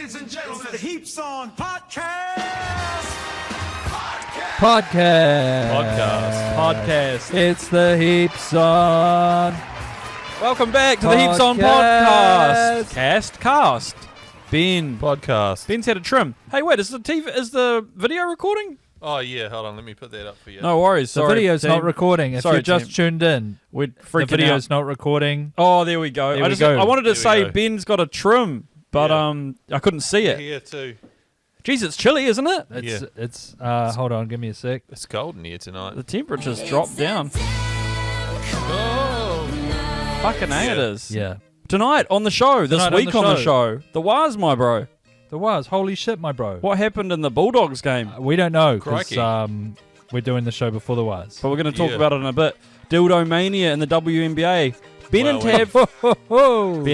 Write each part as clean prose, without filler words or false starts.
Ladies and gentlemen, it's the Heaps On podcast. It's the Heaps On. Welcome back to the Heaps On podcast. Cast. Ben. Podcast. Ben's had a trim. Hey, wait, is the video recording? Oh, yeah, hold on, let me put that up for you. No worries. The Sorry, video's team. not recording. If Sorry, you just tuned in, We're the freaking video's out. not recording. Oh, there we go. There we go. I wanted to There we say go. Ben's got a trim, but I couldn't see it. Here too. Jeez, it's chilly, isn't it? It's hold on, give me a sec. It's cold in here tonight. The temperature's dropped down. Oh. Fucking A it is. Yeah. Tonight on the show, this Tonight week on the show, the Waz, my bro. The was. Holy shit, my bro. What happened in the Bulldogs game? We don't know because Crikey. we're doing the show before the was. But we're going to talk Yeah. about it in a bit. Dildo Mania in the WNBA. Ben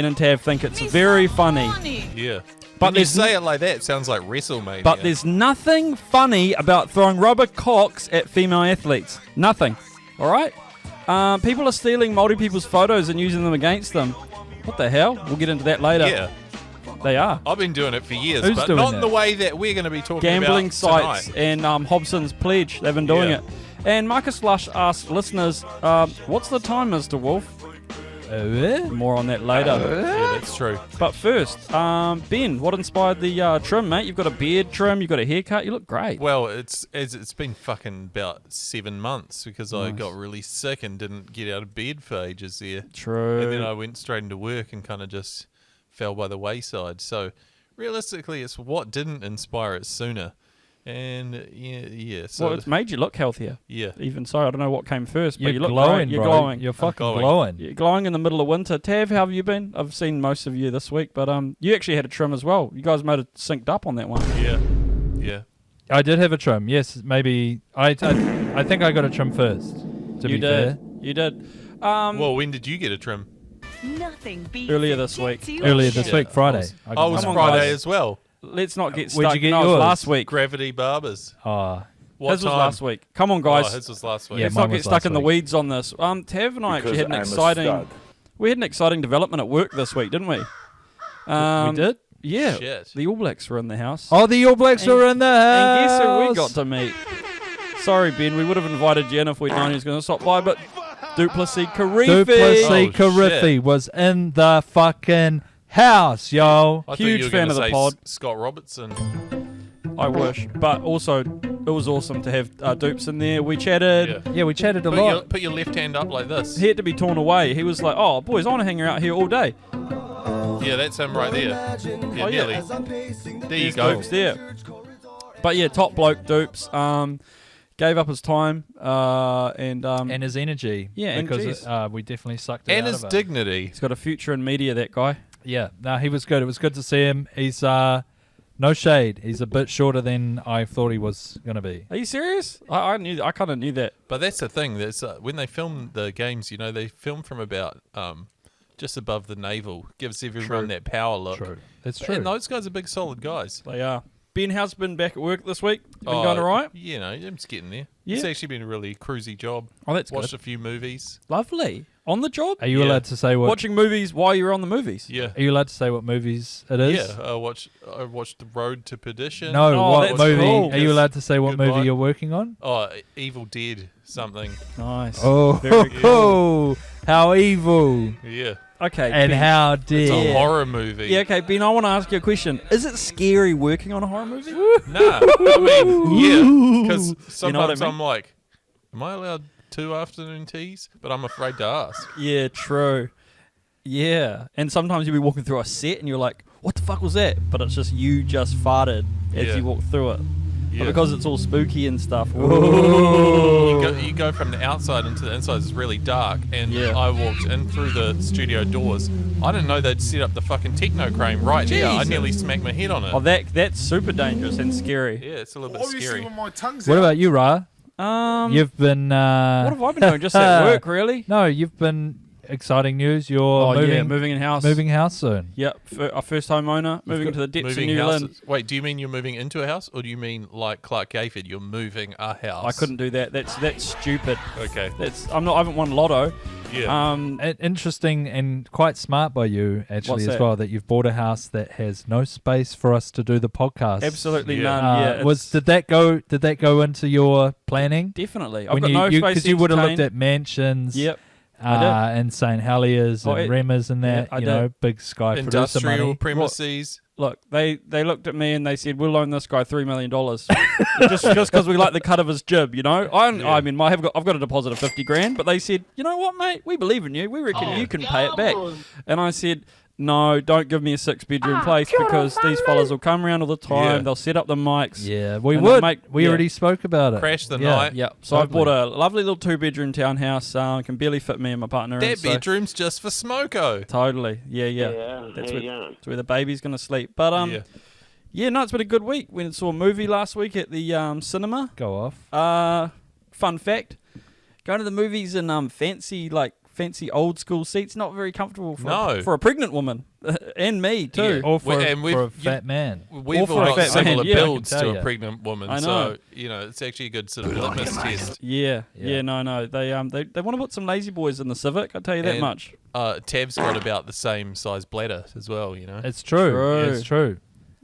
and Tav think it's very funny. Yeah. But When you there's say it like that, it sounds like WrestleMania. But there's nothing funny about throwing rubber cocks at female athletes. Nothing. All right? People are stealing multi-people's photos and using them against them. What the hell? We'll get into that later. Yeah. They are. I've been doing it for years, Who's but doing not that? in the way that we're going to be talking Gambling about sites tonight. and Hobson's Pledge. They've been doing Yeah. it. And Marcus Lush asked listeners, what's the time, Mr. Wolf? More on that later. Yeah, that's true. But first, Ben, what inspired the trim, mate? You've got a beard trim, you've got a haircut, you look great. Well, it's been fucking about 7 months because I got really sick and didn't get out of bed for ages there. True. And then I went straight into work and kind of just fell by the wayside. So realistically, it's what didn't inspire it sooner. And yeah. So Well, it's made you look healthier. yeah. Even so, I don't know what came first, but You're you look glowing, great. You're bro. glowing. You're fucking glowing. glowing. You're glowing in the middle of winter. Tav, how have you been? I've seen most of you this week, but you actually had a trim as well. You guys might have synced up on that one. Yeah. I did have a trim. Yes, maybe. I think I got a trim first. To You be fair. did. You did. Well, when did you get a trim? Nothing beats Earlier a this week. jetty Earlier this Yeah, week, Friday. I got Oh, it was Come mine. on, Friday guys. as well. Let's not get Where'd stuck. you get No, it was yours? last week. Gravity Barbers. Oh, What His was time? last week. Come on, guys. Oh, his was last week. Yeah, Let's mine not get was stuck last in the week. weeds on this. Tav and I actually had an exciting. We had an exciting development at work this week, didn't we? we did? Yeah. Shit. The All Blacks were in the house. Oh, the All Blacks And- were in the house. And guess who we got to meet? Sorry, Ben, we would have invited you in if we'd known he was going to stop by, but Duplessis Karifi. Duplessis Oh, Karifi shit. was in the fucking house, yo. I thought Huge you were fan gonna of the say pod. Scott Robertson. I wish. But also, it was awesome to have Dupes in there. We chatted. Yeah. Yeah, we chatted a lot. Put your left hand up like this. He had to be torn away. He was like, oh, boys, I want to hang out here all day. Yeah, that's him right there. Yeah, Oh, yeah. nearly. There you There's go. Dupes there. But yeah, top bloke Dupes. Gave up his time and his energy. Yeah, and because geez. we definitely sucked it And out his of him. dignity. he's got a future in media, that guy. Yeah, no, he was good. It was good to see him. He's no shade. He's a bit shorter than I thought he was going to be. Are you serious? I kind of knew that. But that's the thing. That's when they film the games, they film from about just above the navel. Gives everyone that power look. True. It's true. And those guys are big, solid guys. They are. Ben, how's been back at work this week? Been going all right? I'm just getting there. Yeah. It's actually been a really cruisy job. Oh, that's Watched good. a few movies. Lovely. On the job? Are you Yeah. allowed to say what? Watching movies while you're on the movies? Yeah. Are you allowed to say what movies it is? Yeah, I watched The Road to Perdition. No, Oh, what that's movie? cool. Are you allowed to say what Goodbye. movie you're working on? Oh, Evil Dead something. Nice. Oh, Very cool. how evil Yeah. Okay. and Ben. how It's dear. a horror movie. Yeah, okay, Ben, I want to ask you a question. Is it scary working on a horror movie? Nah, I mean, yeah, because You know what I sometimes mean? I'm like, am I allowed 2 afternoon teas? But I'm afraid to ask. Yeah, true. Yeah. And sometimes you'll be walking through a set and you're like, what the fuck was that? But it's just you just farted as Yeah. you walk through it. Yeah. But because it's all spooky and stuff. You go from the outside into the inside. It's really dark, and Yeah. I walked in through the studio doors. I didn't know they'd set up the fucking techno crane right there. I Jesus. nearly smacked my head on it. Oh, that's super dangerous and scary. Yeah, it's a little bit scary. What about you, Ra? What You've been. have I been doing? Just at work, really? No, you've been. exciting news. You're moving in house. moving house soon. Yep, our first homeowner, moving into the depths of New Zealand. Wait, do you mean you're moving into a house, or do you mean like Clark Gayford, you're moving a house? I couldn't do that. That's stupid. Okay. I haven't won lotto. Yeah. Interesting and quite smart by you, actually, What's as that? well, that you've bought a house that has no space for us to do the podcast. Absolutely Yeah. none. Yeah, Did that go into your planning? definitely. I've When got no space because to you would have looked entertain. at mansions. Yep. I And St. Heliers and Remmers and that, I you did. know, big Sky producer Industrial money. premises. Look, they looked at me and they said, "We'll loan this guy $3 million just because we like the cut of his jib." You know, I mean, I've got a deposit of $50,000, but they said, "You know what, mate? We believe in you. We reckon you can pay it back." And I said, "No, don't give me a 6-bedroom place because these fellas will come around all the time. Yeah. They'll set up the mics." Yeah, we And would. they'll we already spoke about it. Crash the Yeah. night. Yeah, so I Totally. bought a lovely little 2-bedroom townhouse. Can barely fit me and my partner in. That So bedroom's just for Smoko. totally, yeah. That's where the baby's gonna sleep. But yeah, no, it's been a good week. Went and saw a movie last week at the cinema. Go off. Fun fact: going to the movies in fancy old school seats, not very comfortable for a pregnant woman and me too. Yeah. Or for And a fat man. We've for all a got fat similar man, yeah, I can builds tell to ya. a pregnant woman, I know. so it's actually a good sort of litmus test. Yeah. Yeah. No. They want to put some lazy boys in the Civic. I'll tell you that And, much. Tav's got about the same size bladder as well, you know. It's true. True. It's true.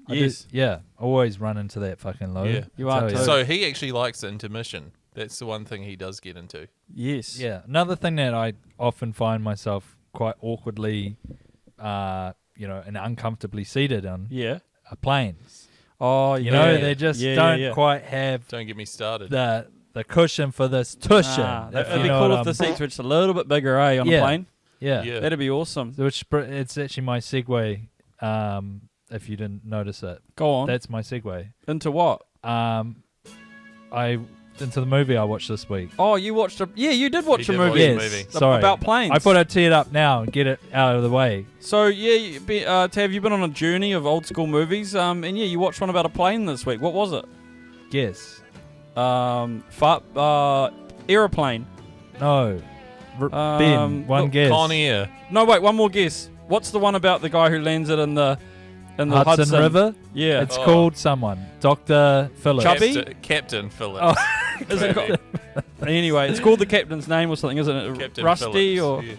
I Yes. do- yeah. Always run into that fucking load. Yeah. You I are tell too. So he actually likes the intermission. That's the one thing he does get into. Yes. Yeah. Another thing that I often find myself quite awkwardly, and uncomfortably seated on Yeah. are planes. Oh, You yeah. know, they just don't quite have Don't get me started. the cushion for this cushion. It'd be cool if the seats were just a little bit bigger, on Yeah. a plane. Yeah. Yeah. That'd be awesome. It's actually my segue. If you didn't notice it, Go on. that's my segue. Into what? Into the movie I watched this week. Oh, you watched you did watch He a did watch movie. a Yes, movie. sorry. About planes. I thought I'd tee it up now and get it out of the way. So Tav, you've been on a journey of old school movies, and you watched one about a plane this week. What was it? Guess. Aeroplane. No. Ben, one look, guess. Con Air. No, wait, one more guess. What's the one about the guy who lands it in the Hudson River? Yeah. It's called someone. Dr. Phillips. Chubby? Captain Phillips. Is it called? Anyway, it's called the captain's name or something, isn't it? Captain Rusty Phillips, or yeah.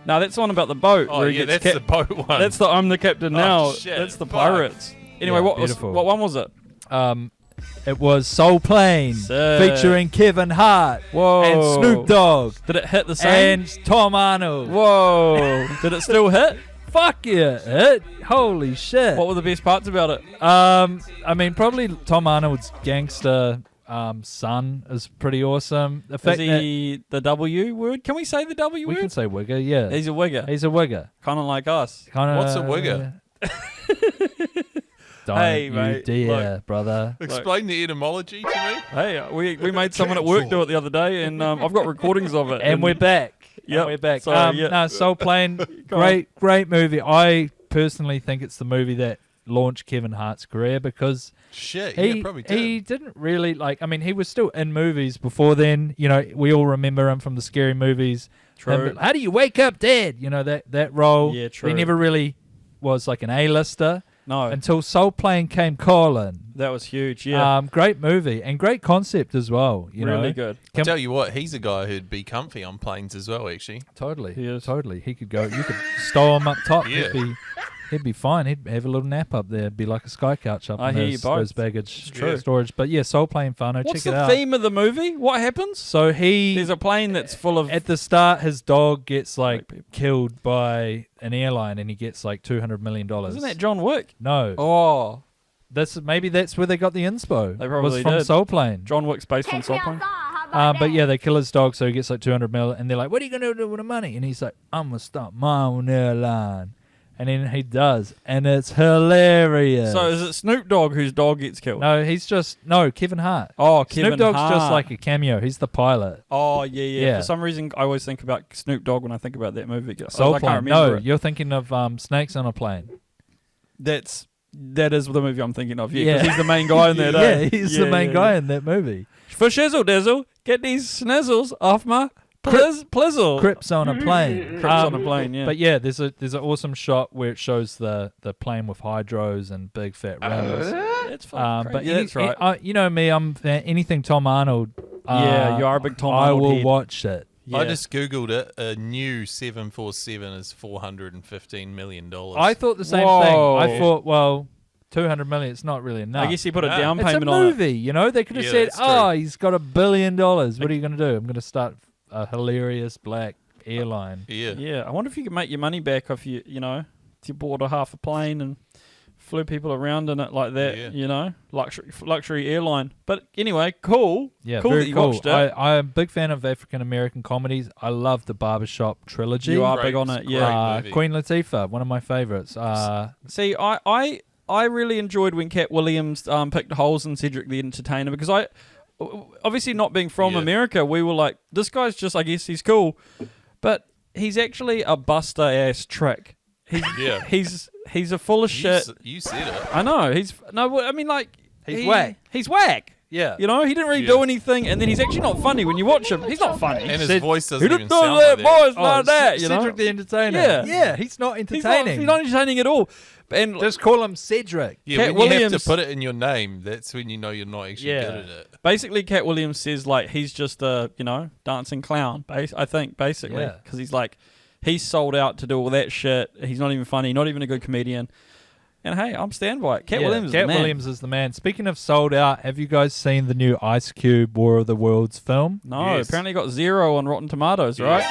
no? That's the one about the boat. Oh where he yeah, gets that's the boat one. That's the I'm the captain now. shit, That's the fuck. pirates. Anyway, Yeah, beautiful. what one was it? It was Soul Plane Sick. featuring Kevin Hart Whoa. and Snoop Dogg Did it hit the same? and Tom Arnold. Whoa! Did it still hit? Fuck yeah, it. Holy shit. What were the best parts about it? I mean, probably Tom Arnold's gangster son is pretty awesome. The Is fact that he the W word? Can we say the W we word? can say wigger, yeah. He's a wigger, He's a wigger. kind of like us. Kinda, What's a wigger? Don't Hey, you mate, dare, look. brother. Explain the etymology to me. Hey, we made someone at work do it the other day, and I've got recordings of it. And we're back. Yep. And we're back. So, yeah. No, Soul Plane, great movie. I personally think it's the movie that launched Kevin Hart's career because Shit, he yeah, probably did. he didn't really like. I mean, he was still in movies before then. You know, we all remember him from the scary movies. True. How do you wake up dead? You know that role. Yeah, true. He never really was like an A-lister No, until Soul Plane came calling. that was huge. Yeah, Great movie and great concept as well. You really know? good. I tell you what, he's a guy who'd be comfy on planes as well. Actually, Totally. He is. Totally. He could go. You could stow him up top. Yeah. He'd be fine. He'd have a little nap up there. Be like a sky couch up I in hear you his, both. those baggage It's true. storage. But yeah, Soul Plane Whānau. What's Check it the out. theme of the movie? What happens? So There's a plane that's full of. at the start, his dog gets like people. killed by an airline, and he gets like $200 million. Isn't that John Wick? No. Oh, Maybe that's where they got the inspo. They probably was from did. Soul Plane. John Wick's based on Soul Plane. But yeah, they kill his dog, so he gets like $200 million, and they're like, "What are you gonna do with the money?" And he's like, "I'm gonna start my own airline." And then he does, and it's hilarious. So is it Snoop Dogg whose dog gets killed? No, Kevin Hart. Oh, Kevin Snoop Dogg's Hart. just like a cameo. He's the pilot. Oh, yeah. Yeah. For some reason, I always think about Snoop Dogg when I think about that movie. Soul I Plane. can't remember No, it. you're thinking of Snakes on a Plane. That is the movie I'm thinking of. Yeah, 'cause he's the main guy in that. Yeah, he's the main guy in that movie. For shizzle dazzle, get these snizzles off my Plizzle. Crips on a plane. Crips on a plane, yeah. But yeah, there's an awesome shot where it shows the plane with hydros and big fat rims. It's fun. But yeah, that's right. you know me, anything Tom Arnold. Yeah, you are a big Tom I Arnold will head. watch it. Yeah. I just googled it. A new 747 is $415 million. I thought the same Whoa. thing. I thought, well, 200 million. It's not really enough. I guess he put a No. down it's a payment on it. movie. You know, they could have Yeah, said, that's true. "Oh, he's got $1 billion. What are you going to do? I'm going to start a hilarious black airline." Yeah. Yeah, I wonder if you could make your money back if you bought a half a plane and flew people around in it like that. Yeah. You know, luxury airline. But anyway, cool. Yeah, cool very that you cool. watched it. I'm a big fan of African American comedies. I love the Barbershop trilogy. You are Great- big on it, great yeah. movie. Queen Latifah, one of my favorites. See, I really enjoyed when Cat Williams picked holes in Cedric the Entertainer because obviously not being from Yeah. America, we were like, this guy's just, I guess he's cool, but he's actually a buster ass trick. Yeah. He's a full of shit. You said it. I know I mean like He's whack. He's whack. yeah. You know, he didn't really Yeah. do anything, and then he's actually not funny when you watch him. He's not funny. And his said- voice Who doesn't didn't even do sound that, like that. boys? Like that, you know. Cedric the Entertainer. Yeah. Yeah, he's not He's not entertaining. entertaining at all. And Just call him Cedric. Yeah, Cat when you have Williams- to put it in your name, that's when you know you're not actually Yeah. good at it. basically, Cat Williams says like he's just a dancing clown. I think basically Yeah. because he's like he's sold out to do all that shit. He's not even funny, not even a good comedian. And hey, I'm stand by it. Cat Williams is the Cat man. Williams is the man. Speaking of sold out, have you guys seen the new Ice Cube War of the Worlds film? No, Yes. apparently got 0 on Rotten Tomatoes, right?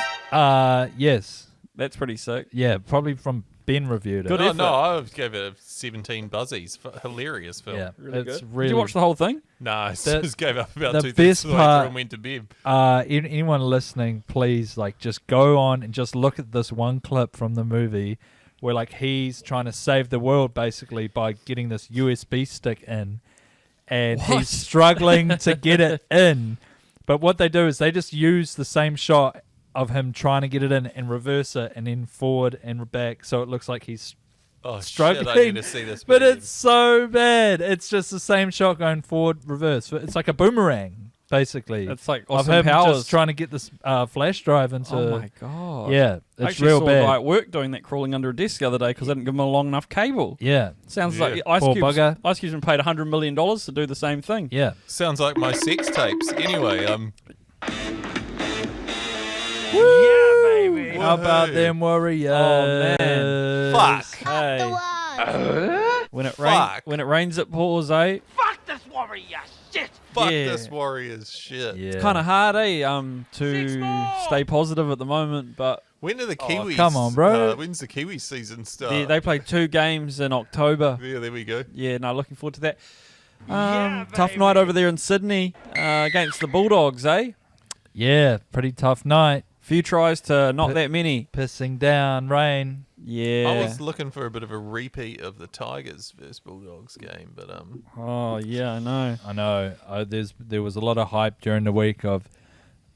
Yes. That's pretty sick. Yeah, probably from Ben reviewed it. Good No, effort. no, I gave it a 17 buzzies. Hilarious film. Yeah, Really it's good. really. Did you watch the whole thing? Nah, I The- just gave up about the 2 best thirds part- and went to bed. Anyone listening, please, like, just go on and just look at this one clip from the movie where, like, he's trying to save the world basically by getting this USB stick in, and What? he's struggling to get it in. But what they do is they just use the same shot of him trying to get it in and reverse it and then forward and back, so it looks like he's Oh, struggling. shit, I need to see this but movie. it's so bad. It's just the same shot going forward, reverse. It's like a boomerang, basically. It's like of Austin him Powers. just trying to get this flash drive into. Oh my god! Yeah, I it's actually real saw a guy bad. at work doing that, crawling under a desk the other day because I didn't give him a long enough cable. Yeah, Sounds Yeah. like Ice Poor Cube's bugger. been paid $100 million to do the same thing. yeah. Sounds like my sex tapes. Anyway, Yeah, baby. How about Woohoo. them Warriors? Oh, man. Fuck. Hey, when Fuck. when it rains, it pours, eh? Fuck this warrior shit. Fuck Yeah. this Warriors shit. Yeah. It's kind of hard, to stay positive at the moment, but When are the Kiwis? come on, bro. When's the Kiwi season start? they played 2 games in October. Yeah, there we go. Yeah, no, looking forward to that. Yeah, Tough baby. night over there in Sydney against the Bulldogs, eh? Yeah, pretty tough night. Few tries to not that many. Pissing down, rain. Yeah. I was looking for a bit of a repeat of the Tigers versus Bulldogs game, but Oh yeah, I know. I know. There was a lot of hype during the week of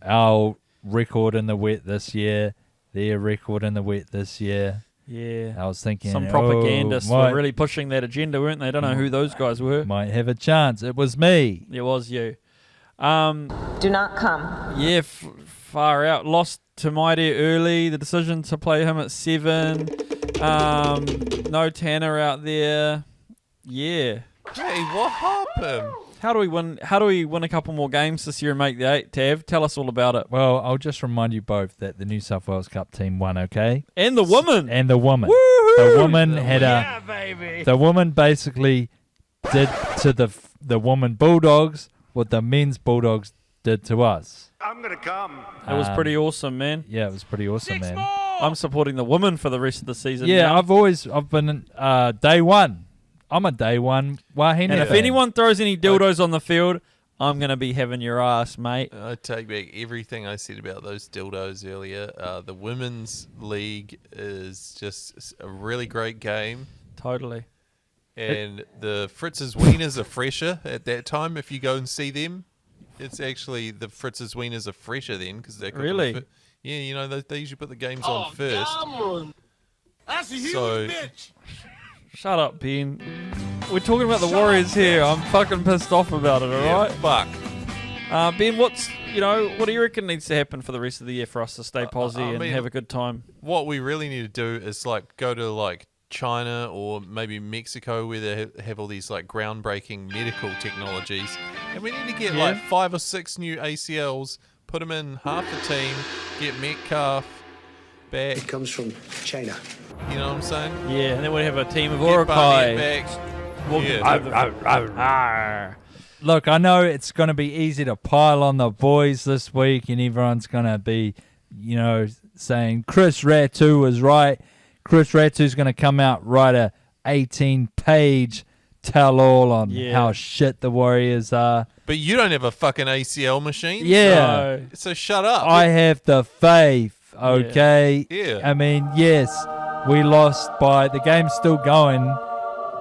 our record in the wet this year, their record in the wet this year. Yeah. I was thinking Some propagandists might, were really pushing that agenda, weren't they? I don't know who those guys were. might have a chance. It was me. It was you. Do not come. Yeah, far out. Lost to Mighty early. The decision to play him at 7. No Tanner out there. Yeah. hey, what happened? How do we win? How do we win a couple more games this year and make the 8? Tav, tell us all about it. Well, I'll just remind you both that the New South Wales Cup team won, okay? And the woman. And the woman. Woohoo! The woman had Yeah, a. baby. The woman basically did to the woman Bulldogs what the men's Bulldogs did to us. I'm gonna come. It was pretty awesome, man. Yeah, it was pretty awesome, man. I'm supporting the woman for the rest of the season. Yeah, now. I've been day one. I'm a day one Wahine And if fan. anyone throws any dildos on the field, I'm gonna be having your ass, mate. I take back everything I said about those dildos earlier. The women's league is just a really great game. Totally. And the Fritz's Wieners are fresher at that time. If you go and see them, it's actually the Fritz's Wieners are fresher then because they're cooking Really? the yeah, you know they usually put the games on first. That's a huge So- bitch. Shut up, Ben. We're talking about the Warriors here. I'm fucking pissed off about it. All Yeah, right. fuck. Ben, what do you reckon needs to happen for the rest of the year for us to stay posy and have a good time? What we really need to do is like go to like China or maybe Mexico where they have all these like groundbreaking medical technologies, and we need to get like 5 or 6 new ACLs, put them in half the team, get Metcalf back. It comes from China. You know what I'm saying? Yeah, and then we have a team of Get Barnett Urukai. back. Yeah. Look, I know it's going to be easy to pile on the boys this week, and everyone's going to be, saying Chris Ratu was right. Chris Ratu's going to come out, write a 18-page tell-all on how shit the Warriors are. But you don't have a fucking ACL machine. Yeah. So shut up. I have the faith, okay? Yeah. I mean, yes, we lost by... The game's still going.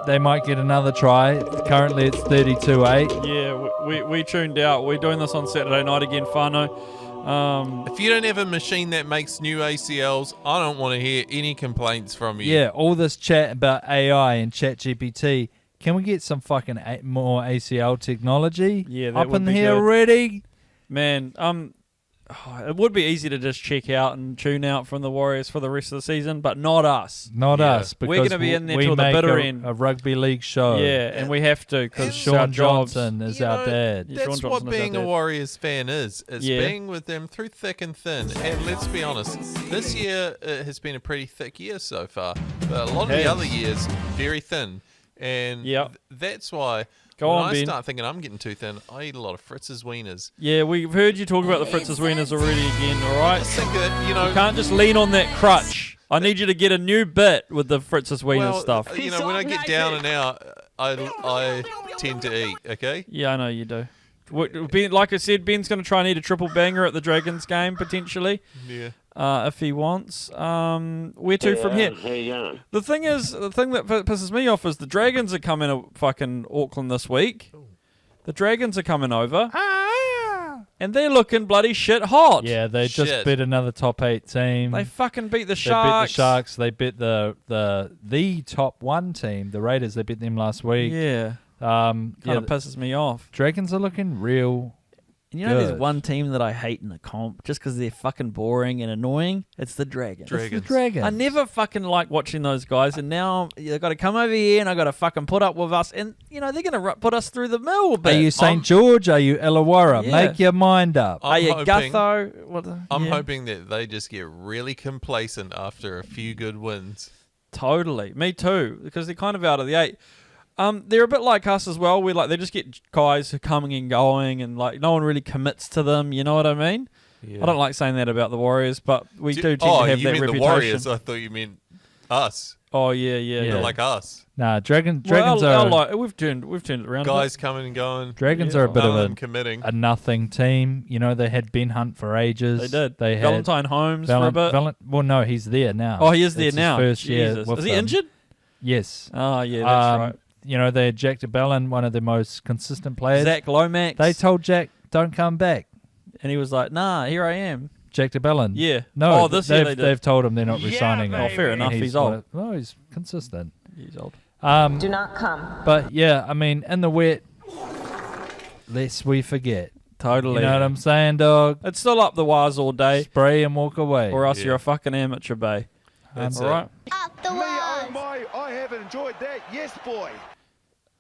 They might get another try. Currently, it's 32-8. Yeah, we tuned out. We're doing this on Saturday night again, Whānau. If you don't have a machine that makes new ACLs, I don't want to hear any complaints from you. Yeah, all this chat about AI and ChatGPT. Can we get some fucking more ACL technology Yeah, that up would in be here good. already? Man, it would be easy to just check out and tune out from the Warriors for the rest of the season, but not us. Not us. Because We're gonna be in there we till the make bitter end. a rugby league show. Yeah, and we have to because Sean Johnson is our dad. Yeah, Sean That's Johnson what is our being a dad. Warriors fan is. It's being with them through thick and thin. And let's be honest, this year has been a pretty thick year so far. But a lot of the other years, very thin. And that's why when I Ben. start thinking I'm getting too thin, I eat a lot of Fritz's wieners. Yeah, we've heard you talk about the Fritz's wieners already again, all I right? just think that, you know... You can't just lean on that crutch. I need you to get a new bit with the Fritz's wiener stuff. You know, when I get down and out, I tend to eat, okay? Yeah, I know you do. Ben, like I said, Ben's going to try and eat a triple banger at the Dragons game, potentially. Yeah. If he wants. Where to from here? The thing that pisses me off is the Dragons are coming to fucking Auckland this week. The Dragons are coming over. And they're looking bloody shit hot. Yeah, they just beat another top 8 team. They fucking beat the They Sharks. beat the Sharks. They beat the top 1 team, the Raiders. They beat them last week. Yeah. Kind of pisses me off. Dragons are looking real And you know, there's good. one team that I hate in the comp just because they're fucking boring and annoying. It's the Dragons. It's the Dragons. I never fucking like watching those guys, and now they've got to come over here and I got to fucking put up with us, and you know they're gonna put us through the mill a bit. Are you St. George? Are you Illawarra? Yeah. Make your mind up. Are you hoping- Gutho? I'm hoping that they just get really complacent after a few good wins. Totally, me too, because they're kind of out of the 8. They're a bit like us as well. They just get guys who are coming and going, and like no one really commits to them. You know what I mean? Yeah. I don't like saying that about the Warriors, but we do tend to have you that mean reputation. the Warriors? I thought you meant us. Oh yeah. They're like us. Nah, Dragons We've turned it around. Guys coming and going. Dragons are a bit None of them committing. a nothing team. You know, they had Ben Hunt for ages. They did. They had Valentine Holmes for a bit. Well, no, he's there now. Oh, he is there It's now. His first year Jesus. with Is he them. injured? Yes. Oh yeah, that's right. You know, they had Jack DeBellin, one of the most consistent players. Zach Lomax. They told Jack, "Don't come back." and he was like, "Nah, here I am." Jack DeBellin. Yeah. No, Oh, this year they did. they've told him they're not resigning him. Oh, fair enough. And He's old. No, he's consistent. He's old. Do not come. But yeah, I mean, in the wet, lest we forget. Totally. You know what I'm saying, dog? It's still up the wires all day, Spray and walk away. or else Yeah. you're a fucking amateur, bay. That's All it. right. I haven't enjoyed that. Yes, boy.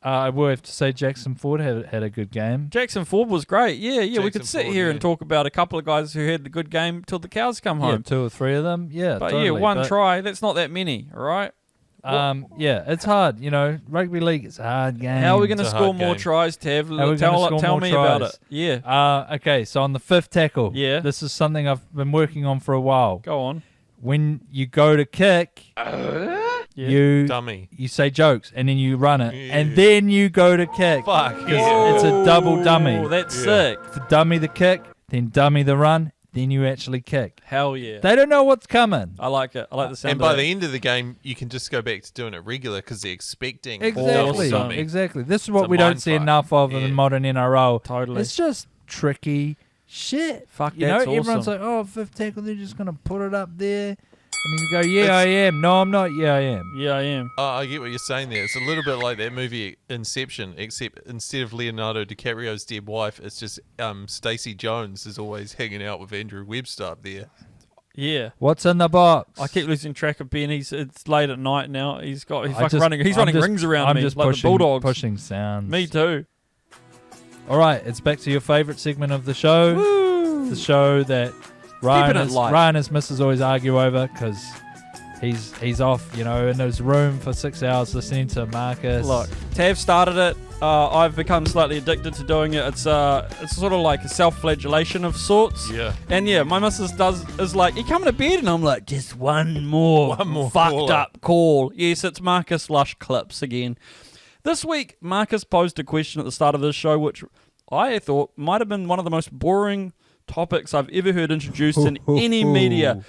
I will have to say Jackson Ford had a good game. Jackson Ford was great. Yeah. We Jackson could sit Ford, here yeah. and talk about a couple of guys who had a good game till the cows come Yeah, home. 2 or 3 of them. Yeah, But totally. yeah, one But, try. That's not that many. All right. Yeah, it's hard. You know, rugby league is a hard game. How are we going to It's a score hard more game. tries, Tav? How are we gonna score Tell more me about tries? it. Yeah. Okay, so on the 5th tackle. Yeah. This is something I've been working on for a while. Go on. When you go to kick, you Dummy. say jokes and then you run it, and then you go to kick. Fuck. It's a double dummy. Oh, that's sick. To dummy the kick, then dummy the run, then you actually kick. Hell yeah. They don't know what's coming. I like it. I like the sound And of by that. the end of the game, you can just go back to doing it regular because they're expecting Exactly. Awesome. Exactly. This is It's what a we don't mind see fuck. enough of in Yeah. the modern NRL. Totally. It's just tricky shit. Fuck, You know, that's everyone's awesome. like, oh, 5th tackle, they're just going to put it up there. And then you go, yeah, I am. No, I'm not. Yeah, I am. Yeah, I am. I get what you're saying there. It's a little bit like that movie Inception, except instead of Leonardo DiCaprio's dead wife, it's just Stacey Jones is always hanging out with Andrew Webster up there. Yeah. What's in the box? I keep losing track of Ben. It's late at night now. He's running just- rings around I'm me just like pushing, the Bulldogs. pushing sounds. Me too. All right, it's back to your favourite segment of the show. Woo. The show that Ryan it and light. his missus always argue over because he's off, in his room for 6 hours listening to Marcus. Look, Tav started it. I've become slightly addicted to doing it. It's sort of like a self-flagellation of sorts. Yeah. And yeah, my missus is like, you coming to bed? And I'm like, just one more fucked caller. up call. Yes, it's Marcus Lush Clips again. This week, Marcus posed a question at the start of this show, which I thought might have been one of the most boring topics I've ever heard introduced in any media.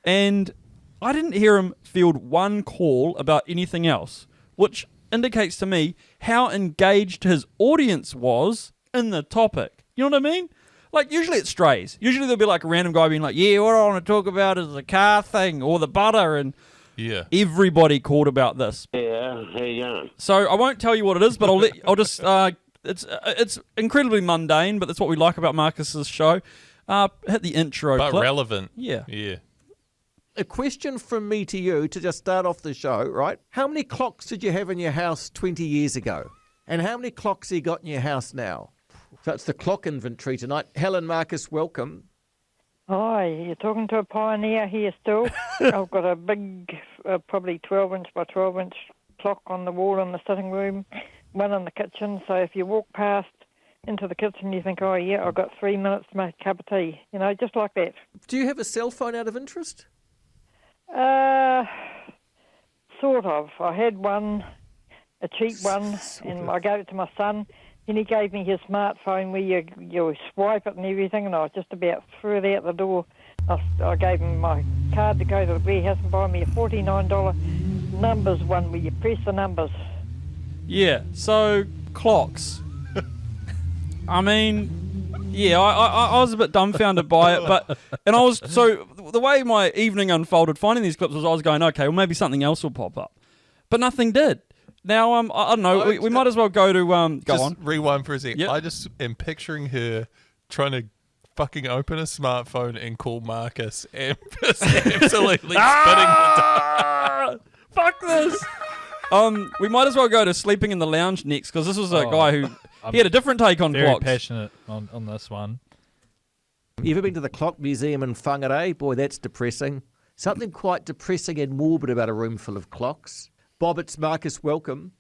And I didn't hear him field one call about anything else, which indicates to me how engaged his audience was in the topic. You know what I mean? Like, usually it strays. Usually there'll be like a random guy being like, yeah, what I want to talk about is the car thing or the butter, and Yeah. everybody called about this. Yeah, how you going? So I won't tell you what it is, but I'll just it's incredibly mundane, but that's what we like about Marcus's show. Hit the intro But clip. relevant. Yeah. Yeah. A question from me to you to just start off the show, right? How many clocks did you have in your house 20 years ago? And how many clocks have you got in your house now? So it's the clock inventory tonight. Helen, Marcus, welcome. Hi, you're talking to a pioneer here still. I've got a big, probably 12-inch by 12-inch clock on the wall in the sitting room, one in the kitchen. So if you walk past into the kitchen, you think, oh, yeah, I've got 3 minutes to make a cup of tea. Just like that. Do you have a cell phone out of interest? Sort of. I had one, a cheap one, and I gave it to my son. Then he gave me his smartphone where you swipe it and everything, and I just about threw it out the door. I gave him my card to go to the warehouse and buy me a $49 numbers one where you press the numbers. Yeah, so clocks. I mean, yeah, I was a bit dumbfounded by it, so the way my evening unfolded finding these clips was I was going, okay, well maybe something else will pop up, but nothing did. Now I don't know. We might as well go to go Just on. rewind for a second. Yep. I just am picturing her trying to fucking open a smartphone and call Marcus and just absolutely spitting the Fuck this. We might as well go to sleeping in the lounge next, because this was a guy who he had a different take on Very clocks. passionate on this one. You ever been to the Clock Museum in Whangarei? Boy, that's depressing. Something quite depressing and morbid about a room full of clocks. Bob, it's Marcus, welcome.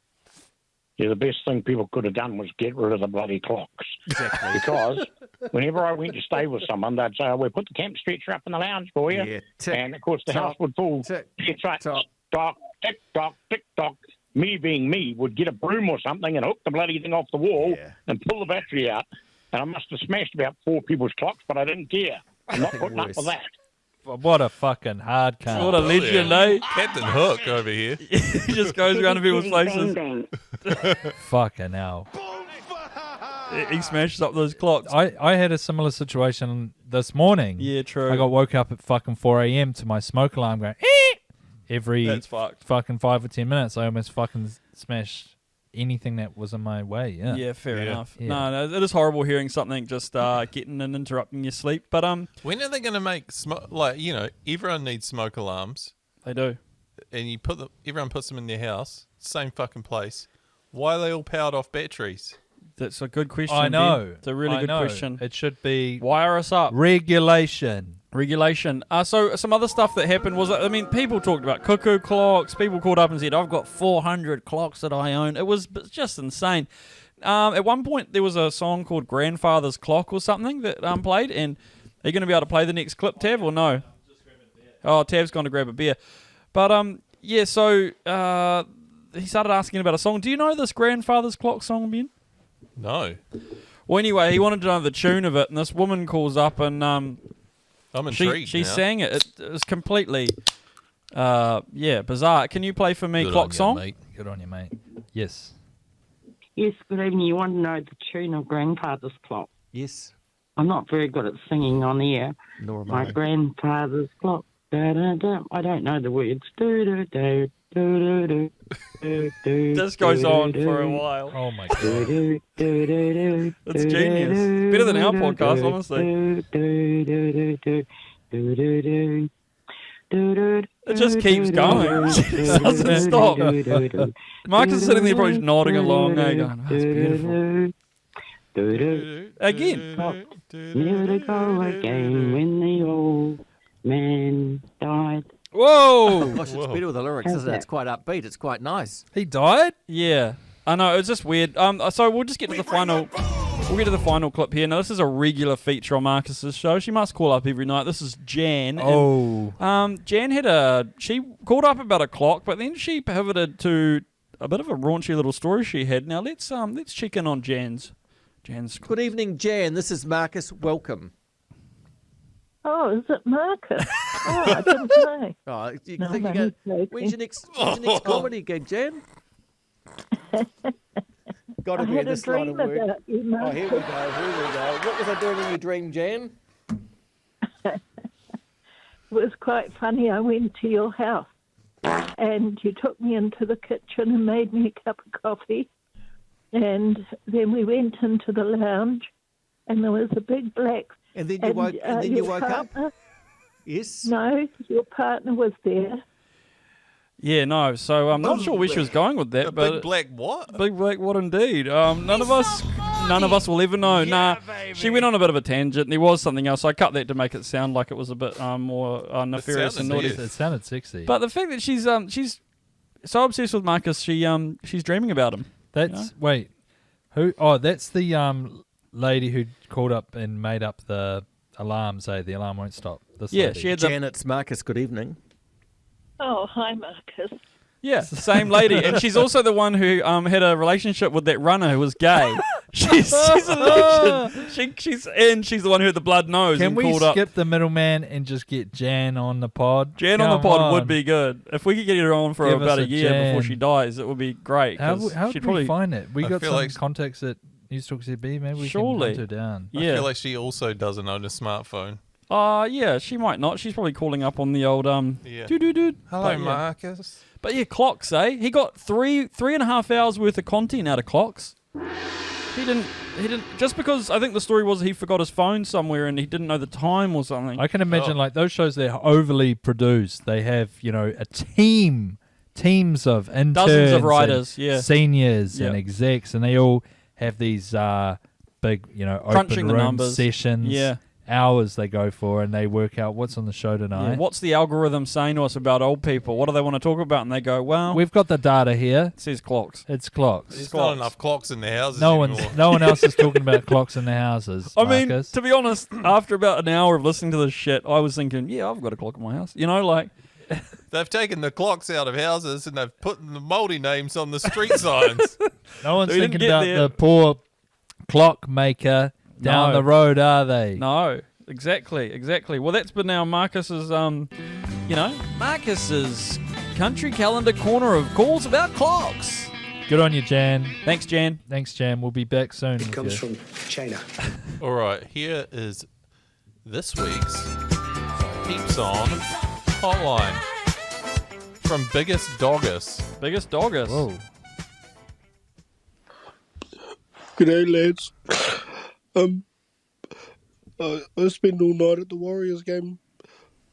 Yeah, the best thing people could have done was get rid of the bloody clocks. Exactly. Because whenever I went to stay with someone, they'd say, oh, we'll put the camp stretcher up in the lounge for you. Yeah, tick, and, of course, the tock, house would fall. tick, It's right. tock. Tock, tick, tock, tick, tock. Me being me would get a broom or something and hook the bloody thing off the wall and pull the battery out. And I must have smashed about 4 people's clocks, but I didn't care. I'm not putting up with that. What a fucking hard car. What a legend, eh? Captain Hook over here. He just goes around to people's places. Fucking hell. He smashes up those clocks. I had a similar situation this morning. Yeah, true. I got woke up at fucking 4 a.m. to my smoke alarm going "Eek!" every That's fucked. fucking 5 or 10 minutes. I almost fucking smashed anything that was in my way. Yeah. Yeah, fair enough. Yeah. No, it is horrible hearing something just getting and interrupting your sleep. But When are they going to make everyone needs smoke alarms, they do. and everyone puts them in their house, same fucking place. Why are they all powered off batteries? That's a good question. I know. Ben. It's a really I good know. question. It should be Wire us up. regulation. Regulation. So some other stuff that happened was, people talked about cuckoo clocks. People called up and said, I've got 400 clocks that I own. It was just insane. At one point, there was a song called Grandfather's Clock or something that played. And are you going to be able to play the next clip, Tav, or no? Oh, Tav's gone to grab a beer. But, so he started asking about a song. Do you know this Grandfather's Clock song, Ben? No. Well, anyway, he wanted to know the tune of it. And this woman calls up and... I'm intrigued She now. sang it. It was completely, bizarre. Can you play for me, Good Clock on you, Song? mate. Good on you, mate. Yes. Yes, good evening. You want to know the tune of Grandfather's Clock? Yes. I'm not very good at singing on the air. Nor am My I. grandfather's clock I don't know the words. Do-do-do, do-do-do, do-do, This goes on do-do-do, for a while. Oh my god. do-do-do-do, It's genius. Better than our podcast, honestly. do-do-do-do, do-do-do, do-do-do, It just keeps going. It doesn't stop. Marcus is sitting there probably nodding along, going, oh, that's beautiful. Again. Never to go again when the old man died. Whoa! Gosh, it's better with the lyrics, isn't it? It's quite upbeat. It's quite nice. He died? Yeah. I know, it's just weird. So we'll just get to the final... We'll get to the final clip here. Now, this is a regular feature on Marcus's show. She must call up every night. This is Jan. Oh. And, Jan had she called up about a clock, but then she pivoted to a bit of a raunchy little story she had. Now, let's check in on Jan's clip. Good evening, Jan. This is Marcus. Welcome. Oh, is it Marcus? Oh, I didn't know. Oh, you No, think no, you go, he's joking. when's your next comedy gig, Jan? Got to I be had a this line of dream work. about you, Oh, Marcus. here we go. What was I doing in your dream, Jan? It was quite funny. I went to your house and you took me into the kitchen and made me a cup of coffee. And then we went into the lounge and there was a big black... And then you woke up? Yes? No, your partner was there. Yeah, no. So I'm not sure where she was going with that, but Big black what? big black what indeed. None of us will ever know. Nah, she went on a bit of a tangent. There was something else. I cut that to make it sound like it was a bit more nefarious and naughty. It sounded sexy. But the fact that she's so obsessed with Marcus, she's dreaming about him. That's wait, who? Oh, that's the lady who called up and made up the alarm. Say the alarm won't stop. This lady. she had Jan, it's Marcus. Good evening. Oh, hi, Marcus. Yeah, same lady, and she's also the one who had a relationship with that runner who was gay. she's a legend. She's the one who had the blood nose. Can and we called skip up. the middleman and just get Jan on the pod? Jan on the pod would be good. If we could get her on for Give about us a a year before Jan. she dies, it would be great. How 'cause would she'd we probably find it? We I got feel some like- contacts at News Talk ZB. Maybe we Surely. can hunt her down. I Yeah. feel like she also doesn't own a smartphone. Yeah, she might not. She's probably calling up on the old Yeah. doo-doo-doo. Hello, But yeah. Marcus. But yeah, Clocks, eh? He got three and a half hours worth of content out of Clocks. He didn't just because I think the story was he forgot his phone somewhere and he didn't know the time or something. I can imagine like those shows, they're overly produced. They have, a teams of interns, Dozens of and writers, yeah. seniors Yep. and execs, and they all have these big, Crunching open the room numbers. sessions. Yeah. Hours they go for, and they work out what's on the show tonight. Yeah, what's the algorithm saying to us about old people? What do they want to talk about? And they go, well, We've got the data here. it says Clocks. It's clocks. There's not enough clocks in the houses No anymore. one else is talking about clocks in the houses. I mean, Marcus. to be honest, after about an hour of listening to this shit, I was thinking, yeah, I've got a clock in my house. Like... They've taken the clocks out of houses and they've put the Māori names on the street signs. No one's We didn't thinking get about there. the poor clock maker down No. the road, are they? No, exactly. Well, that's been now Marcus's, Marcus's country calendar corner of calls about clocks. Good on you, Jan. Thanks, Jan. We'll be back soon. It comes from China. All right, here is this week's Heaps On hotline from Biggest Doggus. Biggest Doggus. Whoa. G'day, lads. I spent all night at the Warriors game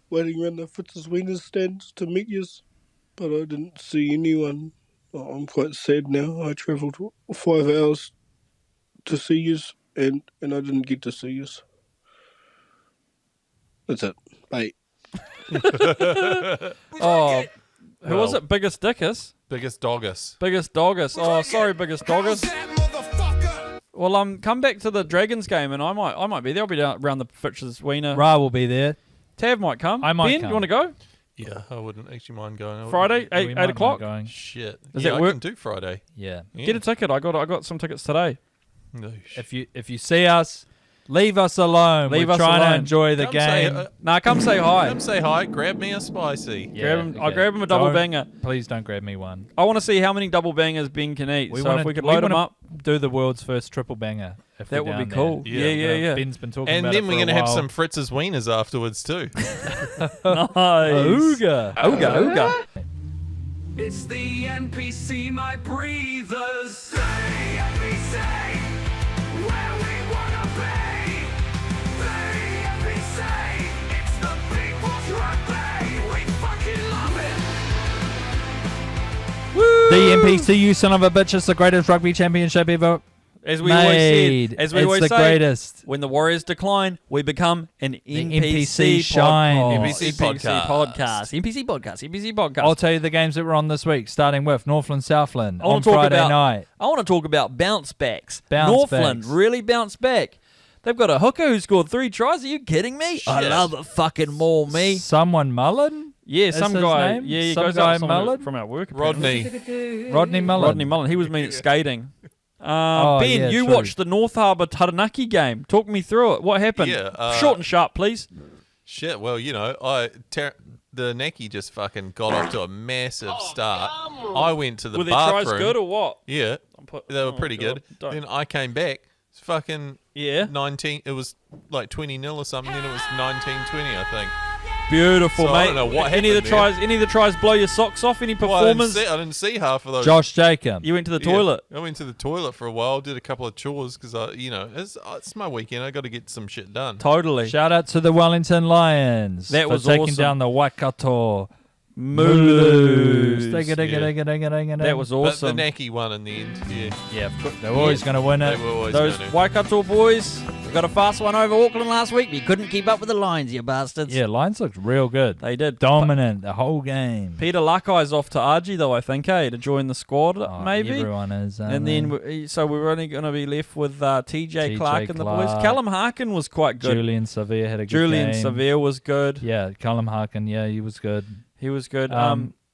waiting around the Fitz's Wieners stands to meet yous, but I didn't see anyone. Oh, I'm quite sad now. I travelled 5 hours to see yous, and I didn't get to see yous. That's it. Bye. Oh, who was it? Biggest Dickus? Biggest Doggus. Biggest Doggus. Oh, sorry, Biggest Doggus. Well, come back to the Dragons game, and I might be there. I'll be down around the Fitz's Wiener. Ra will be there. Tav might come. I might Ben, come. you want to go? Yeah, I wouldn't actually mind going. Friday, We 8 might o'clock. mind going. Shit. Does yeah, that I work? can do Friday. Yeah. Get a ticket. I got some tickets today. No, If you see us, leave us alone. Leave We're us trying to alone. enjoy the Come say, game. Come say hi. Come say hi. Grab me a spicy. Yeah, I'll grab him a double Don't- banger. Please don't grab me one. I want to see how many double bangers Ben can eat. So if we could load them wanna up. do the world's first triple banger If That we're would be down cool. there. Yeah. Ben's been talking And about then it we're for going to a have while. some Fritz's wieners afterwards too. Nice. Ooga. It's the NPC, my breathers. The NPC, where we wanna be. The NPC, it's the people's rugby. We fucking love it. The NPC, you son of a bitch, is the greatest rugby championship ever. As we always made. said, as we It's always the say, greatest. when the Warriors decline, we become an NPC shine. NPC podcast. NPC podcast. I'll tell you the games that were on this week, starting with Northland Southland I wanna on talk Friday about- night. I want to talk about bounce backs. Bounce Northland backs. really bounced back. They've got a hooker who scored 3 tries. Are you kidding me? I love it fucking more, me. Someone Mullen? Yeah, Is some his guy. name? Yeah, he Some goes guy out someone Mullen? from our work. apparently. Rodney Mullen. Rodney Mullen. He was mean at skating. Oh, Ben, yeah, you true. watched the North Harbour Taranaki game. Talk me through it. What happened? Yeah, Short and sharp, please. Shit, well, you know, the Naki just fucking got off to a massive start. I went to the Were their bathroom. tries good or what? Yeah, they were pretty God. good. Don't. Then I came back. It's fucking 19. It was like 20-0 or something. Then it was 19-20, I think. Beautiful, So mate. I don't know what any of the happened tries? Any of the tries blow your socks off? Any Well, performers? I didn't see half of those. Josh Jacob. You went to the Yeah, toilet. I went to the toilet for a while. Did a couple of chores because it's my weekend. I got to get some shit done. Totally. Shout out to the Wellington Lions. That for was taking awesome. down the Waikato Mooloos. That was But awesome. the Naki won in the end. Yeah, Yeah, of course. They're always going to win they it. were always Those going to. Waikato boys got a fast one over Auckland last week, but you couldn't keep up with the Lions, you bastards. Yeah, Lions looked real good. They did. Dominant the whole game. Peter Lakai's off to RG, though, I think, to join the squad, Oh, maybe. Everyone is. And then, so we're only going to be left with TJ Clark and the boys. Callum Harkin was quite good. Julian Severe had a good Julian game. Severe was good. Yeah, Callum Harkin. Yeah, he was good. He was good.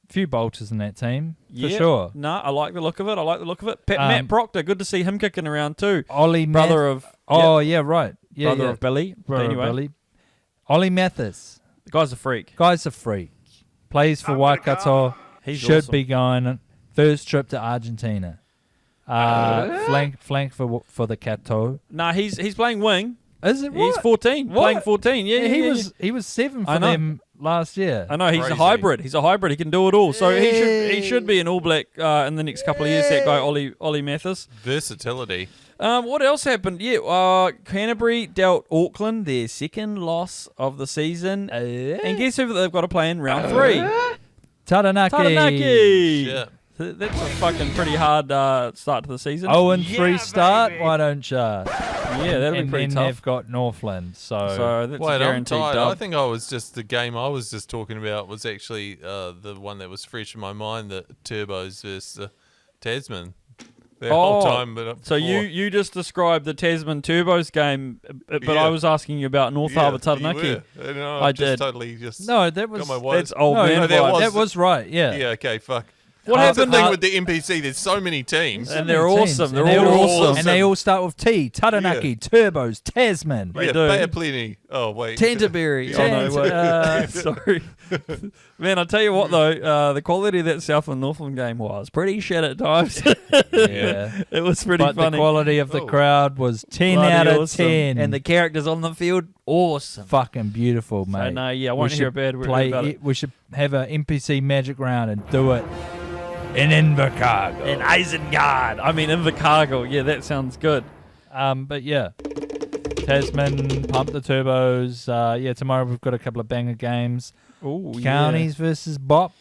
Few bolters in that team, for yeah, sure. No, I like the look of it. Matt Proctor, good to see him kicking around too. Ollie brother of right. Yeah, brother of Billy. Brother anyway, of Billy. Ollie Mathis. the guy's a freak. Guy's a freak. Plays for Waikato. He's Should awesome. be going. First trip to Argentina. Flank for the Cato. Nah, he's playing wing. Is it? He's What? 14. What? Playing 14. Yeah, he was 7 I for know. them last year. I know he's Crazy. a hybrid. He's a hybrid. He can do it all. So he should be an All Black in the next couple of years. That guy Ollie Mathis. Versatility. What else happened? Yeah, Canterbury dealt Auckland their second loss of the season, and guess who they've got to play in round 3? Taranaki. Shit. That's a fucking pretty hard start to the season. 0-3 start. Why don't you? yeah, that'll be And pretty then tough. they've got Northland. So that's a Wait, I'm guaranteed tired. dub. I think I was just the game I was just talking about was actually the one that was fresh in my mind, the Turbos versus Tasman. The whole time, but so you just described the Tasman Turbos game, but Yeah. I was asking you about North Harbour Taranaki. No, I just did. Totally just No, that was got my wires. That's old man that vibes. that was right. Yeah. Yeah, okay, fuck. What That's the happened? thing with the NPC, there's so many teams. And they're awesome. They're And all all awesome. And they all start with T. Taranaki, Yeah. Turbos, Tasman. They Yeah, do. Bay of Plenty. Oh, wait. Canterbury. Oh, no, wait. Sorry. Man, I tell you what, though, the quality of that Southland Northland game was pretty shit at times. Yeah. It was pretty But funny. the quality of the Oh. crowd was 10 Bloody out of awesome. 10. And the characters on the field, awesome. fucking beautiful, mate. no, yeah, I won't hear a bad word play about it. We should have an NPC magic round and do it in Invercargill. And Isengard. I mean, Invercargill. Yeah, that sounds good. But yeah, Tasman, pump the turbos. Yeah, tomorrow we've got a couple of banger games. Ooh, Counties versus Bop.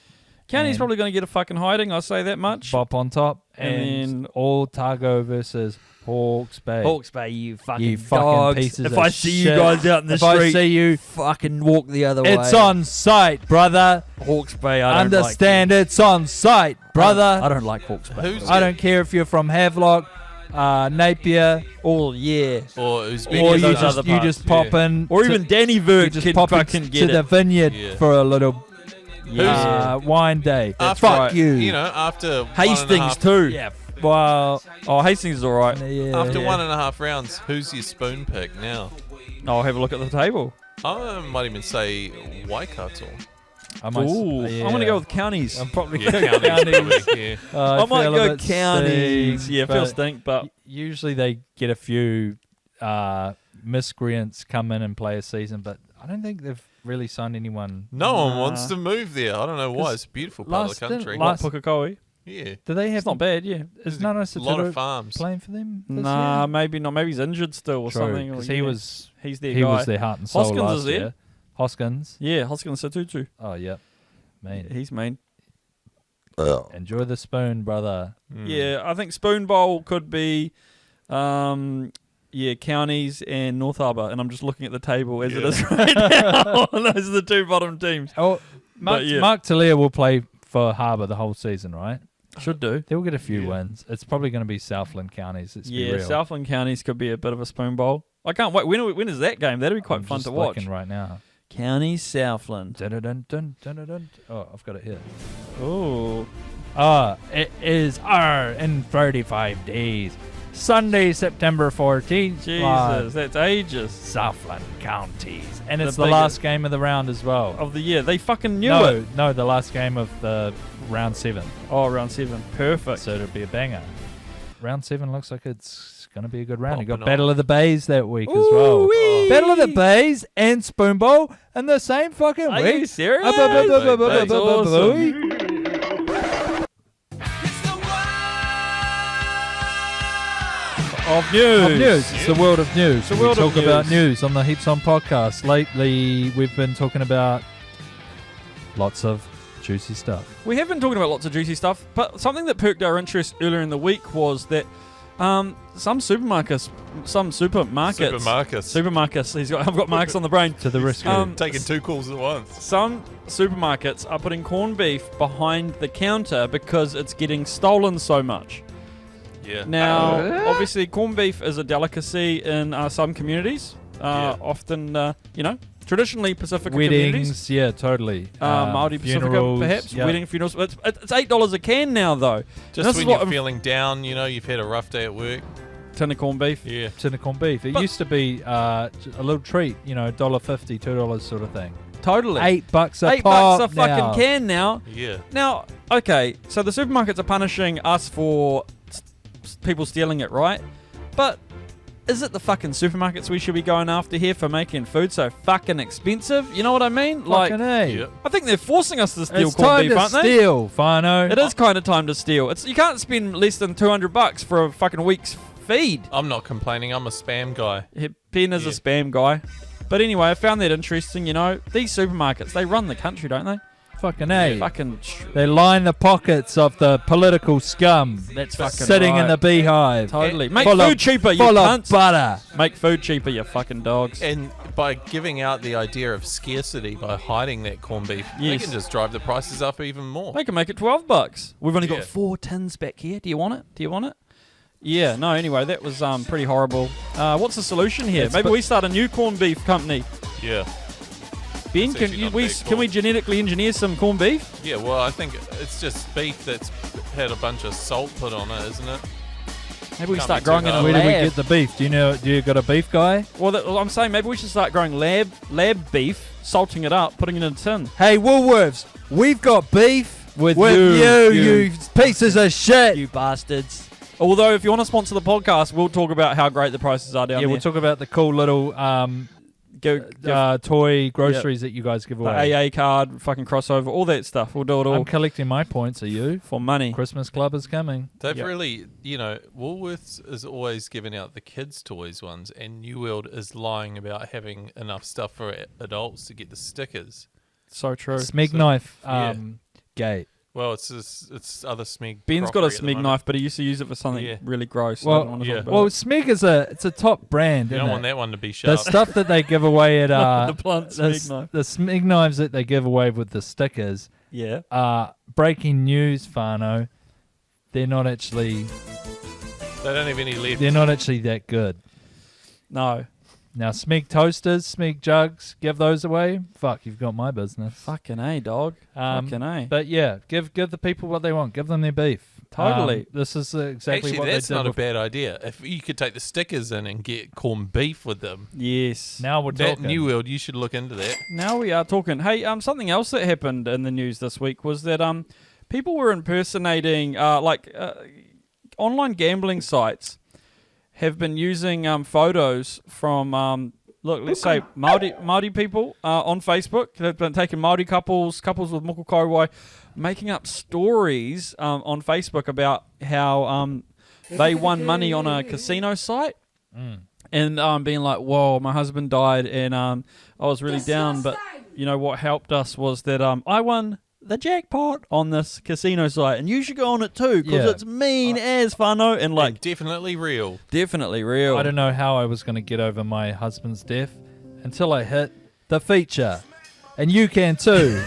County's And probably going to get a fucking hiding, I'll say that much. Bop on top. And And then- Otago versus Hawke's Bay. Hawke's Bay, you fucking You fucking dogs. pieces If of I see you shit. guys out in the If street, I see you, fucking walk the other way. it's on site, brother. Hawke's Bay, I don't Understand it's on site, brother. I don't like Hawke's Bay. Who's I don't care if you're from Havelock, Napier, Oh, yeah. Or or those you other just, you parts, just pop in. Or to- even Danny you Verk just can pop in fucking to get the it. vineyard Yeah. for a little Yeah. wine day. That's Fuck right. you. You know, after Hastings too. Yeah. Well, Oh, Hastings is all right. yeah. After 1.5 rounds, who's your spoon pick now? I'll have a look at the table. I might even say Waikato. I might, Ooh, yeah. I'm going to go with counties. I'm probably Yeah, going counties. Yeah. I might feel a go bit counties. stink, Yeah, but feel stink, but usually they get a few miscreants come in and play a season, but I don't think they've really signed anyone. No one wants to move there. I don't know why. It's a beautiful part of the country. like Pukekohe. Yeah. Do they have? It's not bad, yeah. Is Nano a lot of farms playing for them? This Nah, year? maybe not. Maybe he's injured still or True, something. because He's their he guy. was their heart and soul Hoskins last is there. year. Hoskins. Yeah, Hoskins Satutu. Oh, yep. Mean. He's mean. Enjoy the spoon, brother. Yeah, I think Spoon Bowl could be, Counties and North Harbour, and I'm just looking at the table as it is right now. Those are the two bottom teams. Oh, Mark Talia will play for Harbour the whole season, right? Should do. They'll get a few wins. It's probably going to be Southland Counties. Let's be real. Southland Counties could be a bit of a Spoon Bowl. I can't wait. When is that game? That'd be quite fun just to watch. looking right now. Counties Southland. Dun-dun-dun-dun-dun-dun. Oh, I've got it here. Oh. It is in 35 days. Sunday, September 14th. Jesus, that's ages. Southland Counties. And it's The the last biggest- game of the round as well. Of the year. They fucking knew it. No, the last game of the round 7. Oh, round 7. Perfect. So it'll be a banger. Round 7 looks like it's going to be a good round. You got Popping Battle off. of the Bays that week as well. Ooh-wee. Battle of the Bays and Spoon Bowl in the same fucking Are week. you serious? That's awesome. Of news. It's the world of news. The We world of talk about news. news on the Heaps On podcast. Lately, we've been talking about lots of juicy stuff. We have been talking about lots of juicy stuff, but something that perked our interest earlier in the week was that some supermarkets. I've got marks on the brain. To the rescue. Taking 2 calls at once. Some supermarkets are putting corned beef behind the counter because it's getting stolen so much. Yeah. Now, obviously, corned beef is a delicacy in some communities. Often, traditionally Pacifica communities. Weddings, yeah, totally. Māori Pacifica, funerals, perhaps. yeah. Wedding funerals. It's $8 a can now, though. Just when you're feeling down, you've had a rough day at work. Tin of corned beef. Yeah. Tin of corned beef. It used to be a little treat, $1.50, $2 sort of thing. Totally. $8 a $8 pop a fucking now. can now. Yeah. Now, okay, so the supermarkets are punishing us for people stealing it, right? But is it the fucking supermarkets we should be going after here for making food so fucking expensive? You know what I mean? Fucking A. Yep. I think they're forcing us to steal It's corned time beef, to aren't they? steal, Fano. It is kind of time to steal. You can't spend less than $200 for a fucking week's feed. I'm not complaining. I'm a spam guy. Ben is a spam guy. But anyway, I found that interesting, These supermarkets, they run the country, don't they? Fucking A. Fucking They line the pockets of the political scum That's fucking sitting right. in the beehive. Totally. Make Full food of- cheaper, you full of cunts. butter. Make food cheaper, you fucking dogs. And by giving out the idea of scarcity by hiding that corned beef, they Yes. can just drive the prices up even more. They can make it $12. We've only got Yeah. 4 tins back here. Do you want it? Yeah, no, anyway, that was pretty horrible. What's the solution here? Maybe we start a new corned beef company. Yeah. Ben, It's can actually not we that can we cool. genetically engineer some corned beef? Yeah, well, I think it's just beef that's had a bunch of salt put on it, isn't it? Maybe we Can't start be too growing it in a hard. Where do we lab. get the beef? Do you got a beef guy? Well, I'm saying maybe we should start growing lab beef, salting it up, putting it in a tin. Hey, Woolworths, we've got beef with you pieces of shit. You bastards. Although, if you want to sponsor the podcast, we'll talk about how great the prices are down Yeah, there. we'll talk about the cool little toy groceries that you guys give the away. AA card, fucking crossover, all that stuff. We'll do it all I'm collecting my points. Are you? for money. Christmas Club is coming. They've really, Woolworths is always giving out the kids' toys ones, and New World is lying about having enough stuff for adults to get the stickers. So true. Smeg So, knife yeah. gate. Well, it's other Smeg. Ben's got a crockery at the Smeg moment. knife, but he used to use it for something Yeah. really gross. so I don't Well, want to talk about well, it. Smeg is a top brand. You isn't don't it? want that one to be The sharp. stuff that they give away at The blunt Smeg knife. the Smeg knives that they give away with the stickers. Yeah. Breaking news, Fano. They're not actually. They don't have any left. They're not actually that good. No. Now, Smeg toasters, Smeg jugs, give those away. Fuck, you've got my business. Fucking A, dog. Fucking A. But yeah, give the people what they want. Give them their beef. Totally. This is exactly Actually, what that's they did. not a bad idea. If you could take the stickers in and get corned beef with them. Yes. Now we're That talking. New World, you should look into that. Now we are talking. Hey, something else that happened in the news this week was that people were impersonating online gambling sites have been using photos from let's say Māori people on Facebook. They've been taking Māori couples with moko kauwai, making up stories on Facebook about how they won money on a casino site. And being like, whoa, my husband died and I was really down, but you know what helped us was that I won the jackpot on this casino site, and you should go on it too because it's mean as whānau and like definitely real. Definitely real. I don't know how I was going to get over my husband's death until I hit the feature, and you can too.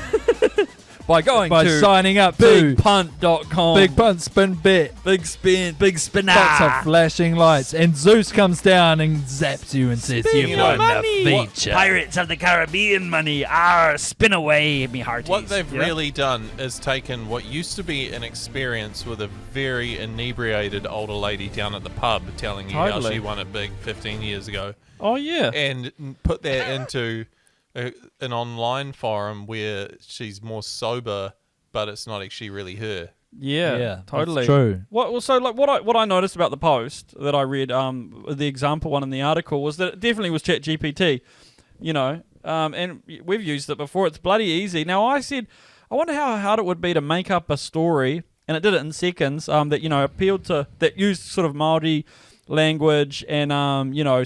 By signing up to bigpunt.com. Big Punt Spin Bet. Big spinner. Lots of flashing lights. And Zeus comes down and zaps you and says, you won the feature. Pirates of the Caribbean money. Spin away, me hearties. What they've really done is taken what used to be an experience with a very inebriated older lady down at the pub telling you how she won it big 15 years ago. Oh, yeah. And put that into an online forum where she's more sober, but it's not actually really her. Yeah, totally. That's true. What I noticed about the post that I read, the example one in the article was that it definitely was ChatGPT, you know, and we've used it before. It's bloody easy. Now I said, I wonder how hard it would be to make up a story, and it did it in seconds. That appealed to that used sort of Māori language and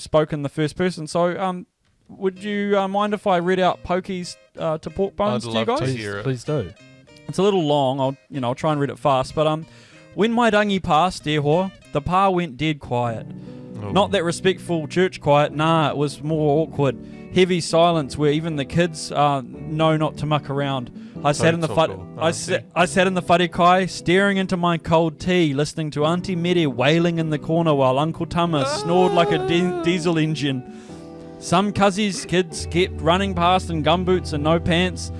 spoke in the first person. So would you mind if I read out pokies to pork bones to you guys? To hear it. Please do. It's a little long. I'll try and read it fast. But when my rangi passed, dear, the pa went dead quiet. Oh. Not that respectful church quiet. Nah, it was more awkward. Heavy silence where even the kids know not to muck around. I sat in the wharekai, staring into my cold tea, listening to Auntie Mere wailing in the corner while Uncle Tama snored like a diesel engine. Some cuzzies kids kept running past in gumboots and no pants.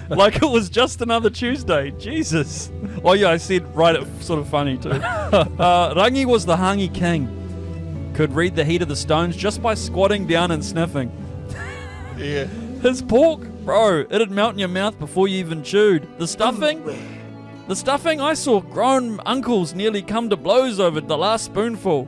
Like it was just another Tuesday. Jesus. Oh yeah, I said right, it's sort of funny too. Rangi was the hangi king. Could read the heat of the stones just by squatting down and sniffing. Yeah. His pork, bro, it'd melt in your mouth before you even chewed. The stuffing, I saw grown uncles nearly come to blows over the last spoonful.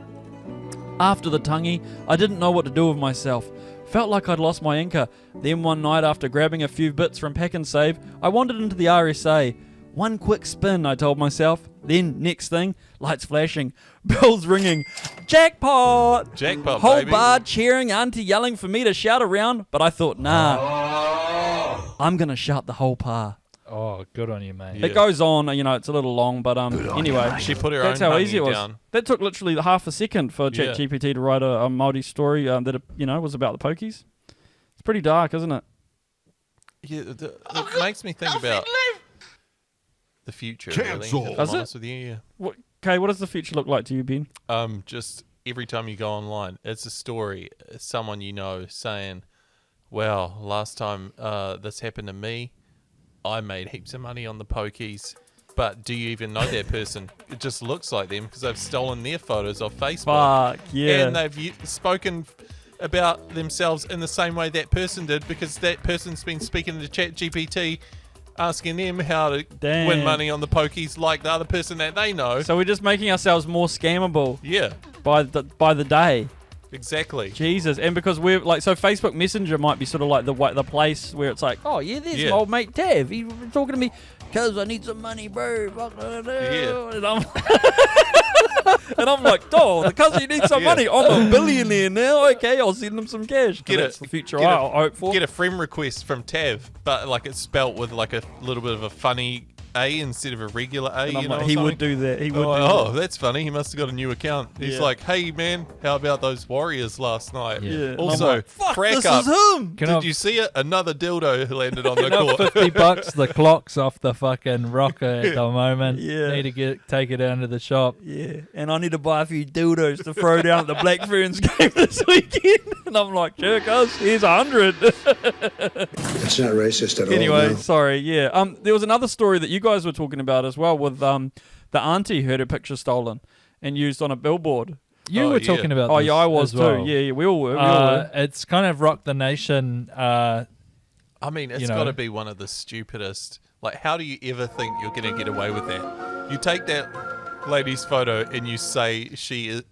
After the tangi, I didn't know what to do with myself. Felt like I'd lost my anchor. Then one night, after grabbing a few bits from Pack and Save, I wandered into the RSA. One quick spin, I told myself. Then, next thing, lights flashing, bells ringing. Jackpot! Jackpot, Whole baby. bar cheering, auntie yelling for me to shout around, but I thought, nah. I'm going to shout the whole par. Oh, good on you, mate. Yeah. It goes on, it's a little long, but anyway. She put her That's own how easy it was. down. That took literally half a second for ChatGPT to write a Māori story that, was about the pokies. It's pretty dark, isn't it? Yeah, it makes me think about the future, really. If I'm Does it? honest with you, yeah. What does the future look like to you, Ben? Just every time you go online, it's a story. It's someone you know saying, well, last time this happened to me, I made heaps of money on the pokies. But do you even know that person? It just looks like them because they've stolen their photos off Facebook. Fuck, yeah. And they've spoken about themselves in the same way that person did because that person's been speaking to ChatGPT, asking them how to win money on the pokies like the other person that they know. So we're just making ourselves more scammable. Yeah. By the day. Exactly. Jesus. And because we're like, so Facebook Messenger might be sort of like the place where it's like, oh yeah, there's my old mate Tav. He's talking to me because I need some money, bro. Yeah. And I'm like, oh, because you need some money, I'm a billionaire now. Okay, I'll send them some cash. That's the future I hope for. Get a friend request from Tav, but like it's spelt with like a little bit of a funny A instead of a regular A. And I'm like, he would do that. He would do that. Oh, that's funny. He must have got a new account. He's like, hey man, how about those Warriors last night? Yeah. Also, Like, fuck, crack this up. is him. Did you see it? Another dildo landed on the court. $50. The clock's off the fucking rocker at the moment. Yeah. Need to take it down to the shop. Yeah, and I need to buy a few dildos to throw down at the Black Ferns game this weekend. And I'm like, sure, cuz, here's 100. It's not racist at all. Anyway, no. sorry, yeah. There was another story that you guys were talking about as well with the auntie who had her picture stolen and used on a billboard. You were talking about Oh, this yeah, I was as well. too. Yeah, we all were. It's kind of rocked the nation. I mean, it's you know. got to be one of the stupidest. Like, how do you ever think you're going to get away with that? You take that lady's photo and you say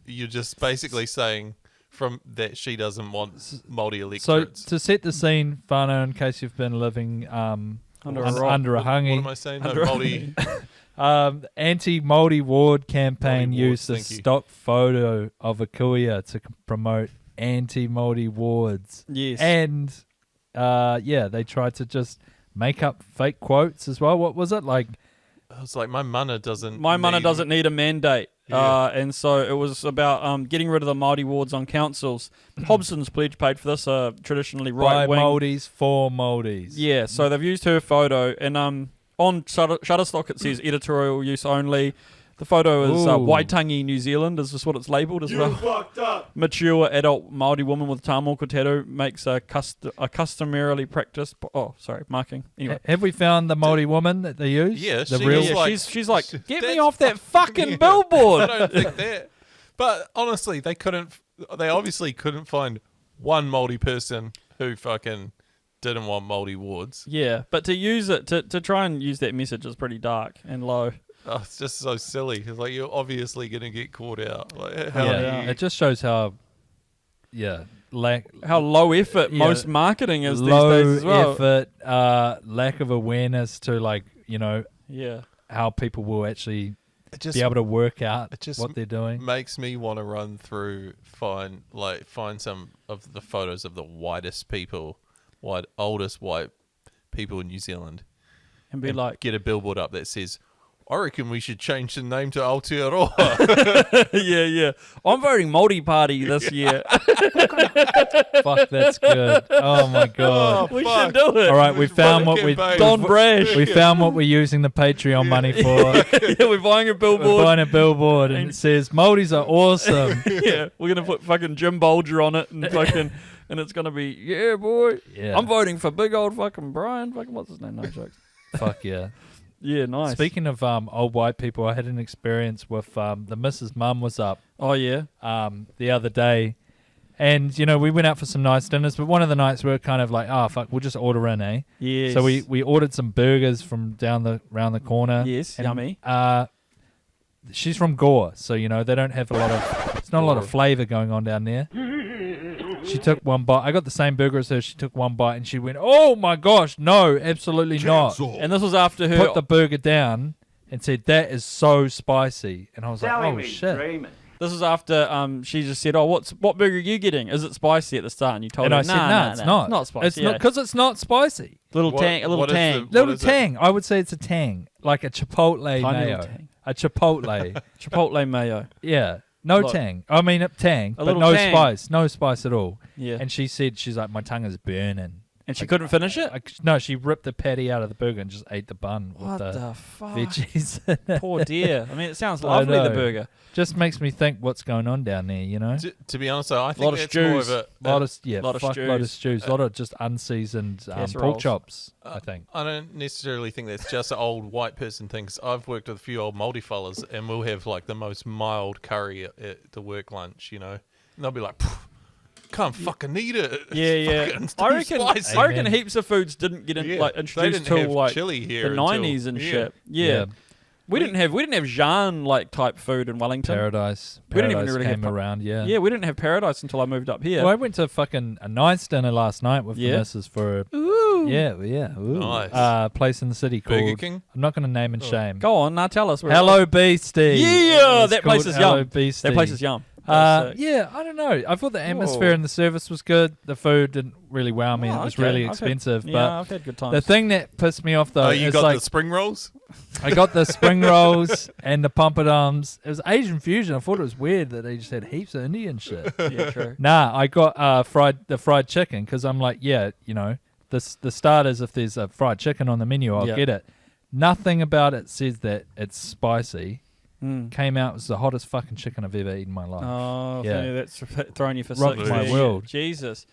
you're just basically saying from that she doesn't want Māori electorates. So to set the scene, Whānau, in case you've been living under a hangi. What am I saying? No, Māori. Anti-Māori ward campaign Māori used a wards, thank you. stock photo of a kuia to promote anti-Māori wards. Yes. And they tried to just make up fake quotes as well. What was it like? I was like, my mana doesn't need a mandate. Yeah. And so it was about getting rid of the Māori wards on councils. Hobson's pledge paid for this, traditionally By right-wing. Māoris for Māoris. Yeah, so they've used her photo, and on Shutterstock it says editorial use only. The photo is Waitangi, New Zealand, is just what it's labelled as well. Fucked up. Mature adult Māori woman with tamoko tattoo makes a customarily practiced... marking. Anyway. Have we found the Māori woman that they use? Yeah, she's like, get me off that fucking billboard. I don't think that. But honestly, they obviously couldn't find one Māori person who fucking didn't want Māori wards. Yeah, but to use it, to try and use that message is pretty dark and low. Oh, it's just so silly. It's like, you're obviously going to get caught out. Like, It just shows how low effort most marketing is low these days as well. Effort, lack of awareness to how people will actually be able to work out what they're doing. Makes me want to run through, find some of the photos of the oldest white people in New Zealand, and be like, get a billboard up that says, I reckon we should change the name to Aotearoa. yeah. I'm voting Māori Party this year. Fuck, that's good. Oh my god. We should do it. All right, we found what we Don Brash. We found what we're using the Patreon money for. Yeah, we're buying a billboard. We're buying a billboard and it says Māoris are awesome. Yeah, we're gonna put fucking Jim Bolger on it and fucking and it's gonna be boy. Yeah. I'm voting for big old fucking Brian. Fucking what's his name? No jokes. Fuck yeah. Yeah, nice. Speaking of old white people, I had an experience with the Mrs. Mum was up. Oh yeah. The other day, and we went out for some nice dinners. But one of the nights we were kind of like, oh fuck, we'll just order in, eh? Yes. So we ordered some burgers from round the corner. Yes, and, yummy. She's from Gore, so they don't have a lot of. It's not a lot of flavour going on down there. She took one bite. I got the same burger as her. She took one bite and she went, "Oh my gosh, no, absolutely not!" And this was after her put the burger down and said, "That is so spicy." And I was like, "Oh shit!" This was after she just said, "Oh, what burger are you getting? Is it spicy?" At the start, and you told and her, I said, "No, it's not. It's not spicy. It's not because it's not spicy. A little tang. Little tang. I would say it's a tang, like a chipotle mayo. A chipotle. Chipotle mayo. Yeah. No tang. I mean, tang, but no spice. No spice at all. Yeah. And she's like, my tongue is burning. And she couldn't finish it? No, she ripped the patty out of the burger and just ate the bun with the fuck? veggies. Poor dear. I mean, it sounds lovely, the burger. Just makes me think what's going on down there, To be honest, though, I think that's more of a... lot of stews. A lot of just unseasoned pork chops, I think. I don't necessarily think that's just an old white person thing, 'cause I've worked with a few old Māori fellas, and we'll have, like, the most mild curry at the work lunch, And they'll be like, can't fucking eat it. Yeah. I reckon heaps of foods didn't get introduced till like chili here the 90s and shit. Yeah. We didn't have Jean type food in Wellington. Paradise. We didn't even really came have around. Yeah. Yeah, we didn't have Paradise until I moved up here. Well, I went to a nice dinner last night with the missus for Nice. Place in the city Burger called. King? I'm not going to name and shame. Go on, now tell us. Hello Beastie. Yeah, It's that place called is Hello yum. Beastie. That place is yum. Yeah, I don't know. I thought the atmosphere and the service was good. The food didn't really wow me. It was really expensive. I've had good times. The thing that pissed me off though, you got the spring rolls? I got the spring rolls and the pompadums. It was Asian fusion. I thought it was weird that they just had heaps of Indian shit. Yeah, true. Nah, I got the fried chicken because I'm like, the starters. If there's a fried chicken on the menu, I'll get it. Nothing about it says that it's spicy. Came out, it was the hottest fucking chicken I've ever eaten in my life. Oh, yeah. that's throwing you for rocked six. my world. Jesus.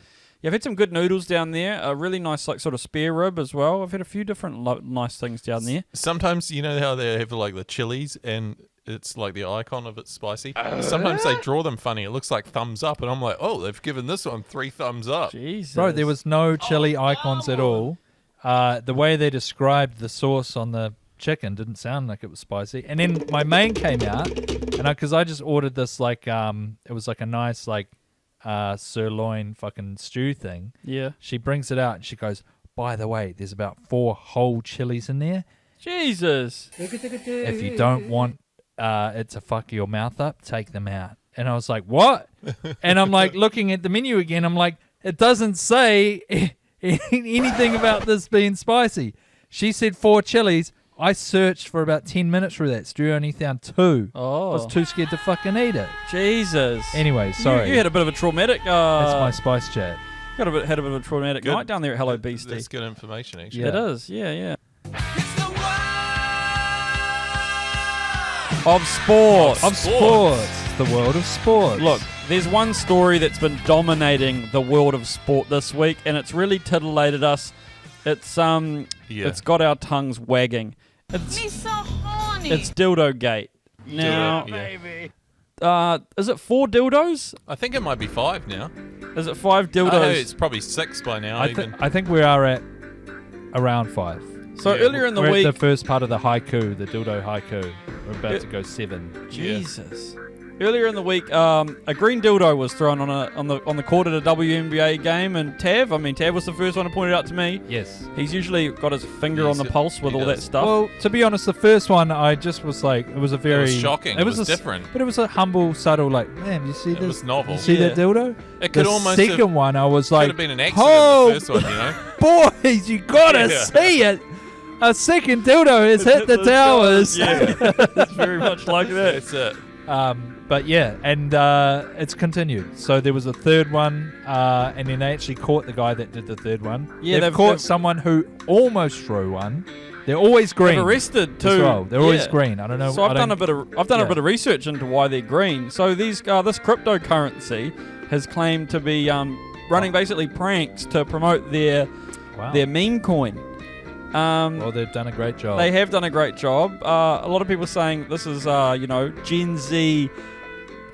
I've had some good noodles down there. A really nice, like, sort of spare rib as well. I've had a few different nice things down there. Sometimes, you know how they have like the chilies and it's like the icon of it's spicy? Sometimes they draw them funny. It looks like thumbs up. And I'm like, oh, they've given this one 3 thumbs up. Jesus. Bro, there was no chili icons at all. The way they described the sauce on the chicken didn't sound like it was spicy. And then my main came out, and because I just ordered this like it was like a nice like sirloin fucking stew thing. Yeah. She brings it out and she goes, by the way, there's about 4 whole chilies in there. Jesus. If you don't want it to fuck your mouth up, take them out. And I was like, what? And I'm like looking at the menu again. I'm like, it doesn't say anything about this being spicy. She said 4 chilies. I searched for about 10 minutes for that. Stu only found 2. Oh. I was too scared to fucking eat it. Jesus. Anyway, sorry. You had a bit of a traumatic... That's my spice chat. Had a bit of a traumatic Good. night down there at Hello Beastie. That's good information, actually. Yeah. It is, yeah. Of sports. Of sports. The world of sports. Look, there's one story that's been dominating the world of sport this week, and it's really titillated us. It's It's got our tongues wagging. It's dildo-gate. Now, is it 4 dildos? I think it might be 5 now. Is it 5 dildos? Oh, it's probably 6 by now. I think we are at around 5. So earlier in the we're week, at the first part of the haiku, the dildo haiku. We're about to go 7. Jesus. Earlier in the week, a green dildo was thrown on the court at a WNBA game, and Tav was the first one to point it out to me. Yes. He's usually got his finger on the pulse with all that stuff. Well, to be honest, the first one I just was like, it was a very... It was shocking. It was different. But it was a humble, subtle, like, man, you see this? It was novel. You see that dildo? It could the almost second one, I was like, could have been an accident, the first one, you know? Boys, you gotta see it! A second dildo has hit the towers. Yeah, it's very much like that. That's it. But yeah, and it's continued. So there was a third one, and then they actually caught the guy that did the third one. Yeah, they've caught someone who almost threw one. They're always green. They've arrested too. As well. They're always green. I don't know. So I've done a bit of research into why they're green. So these this cryptocurrency has claimed to be running basically pranks to promote their meme coin. Well, they've done a great job. They have done a great job. A lot of people saying this is Gen Z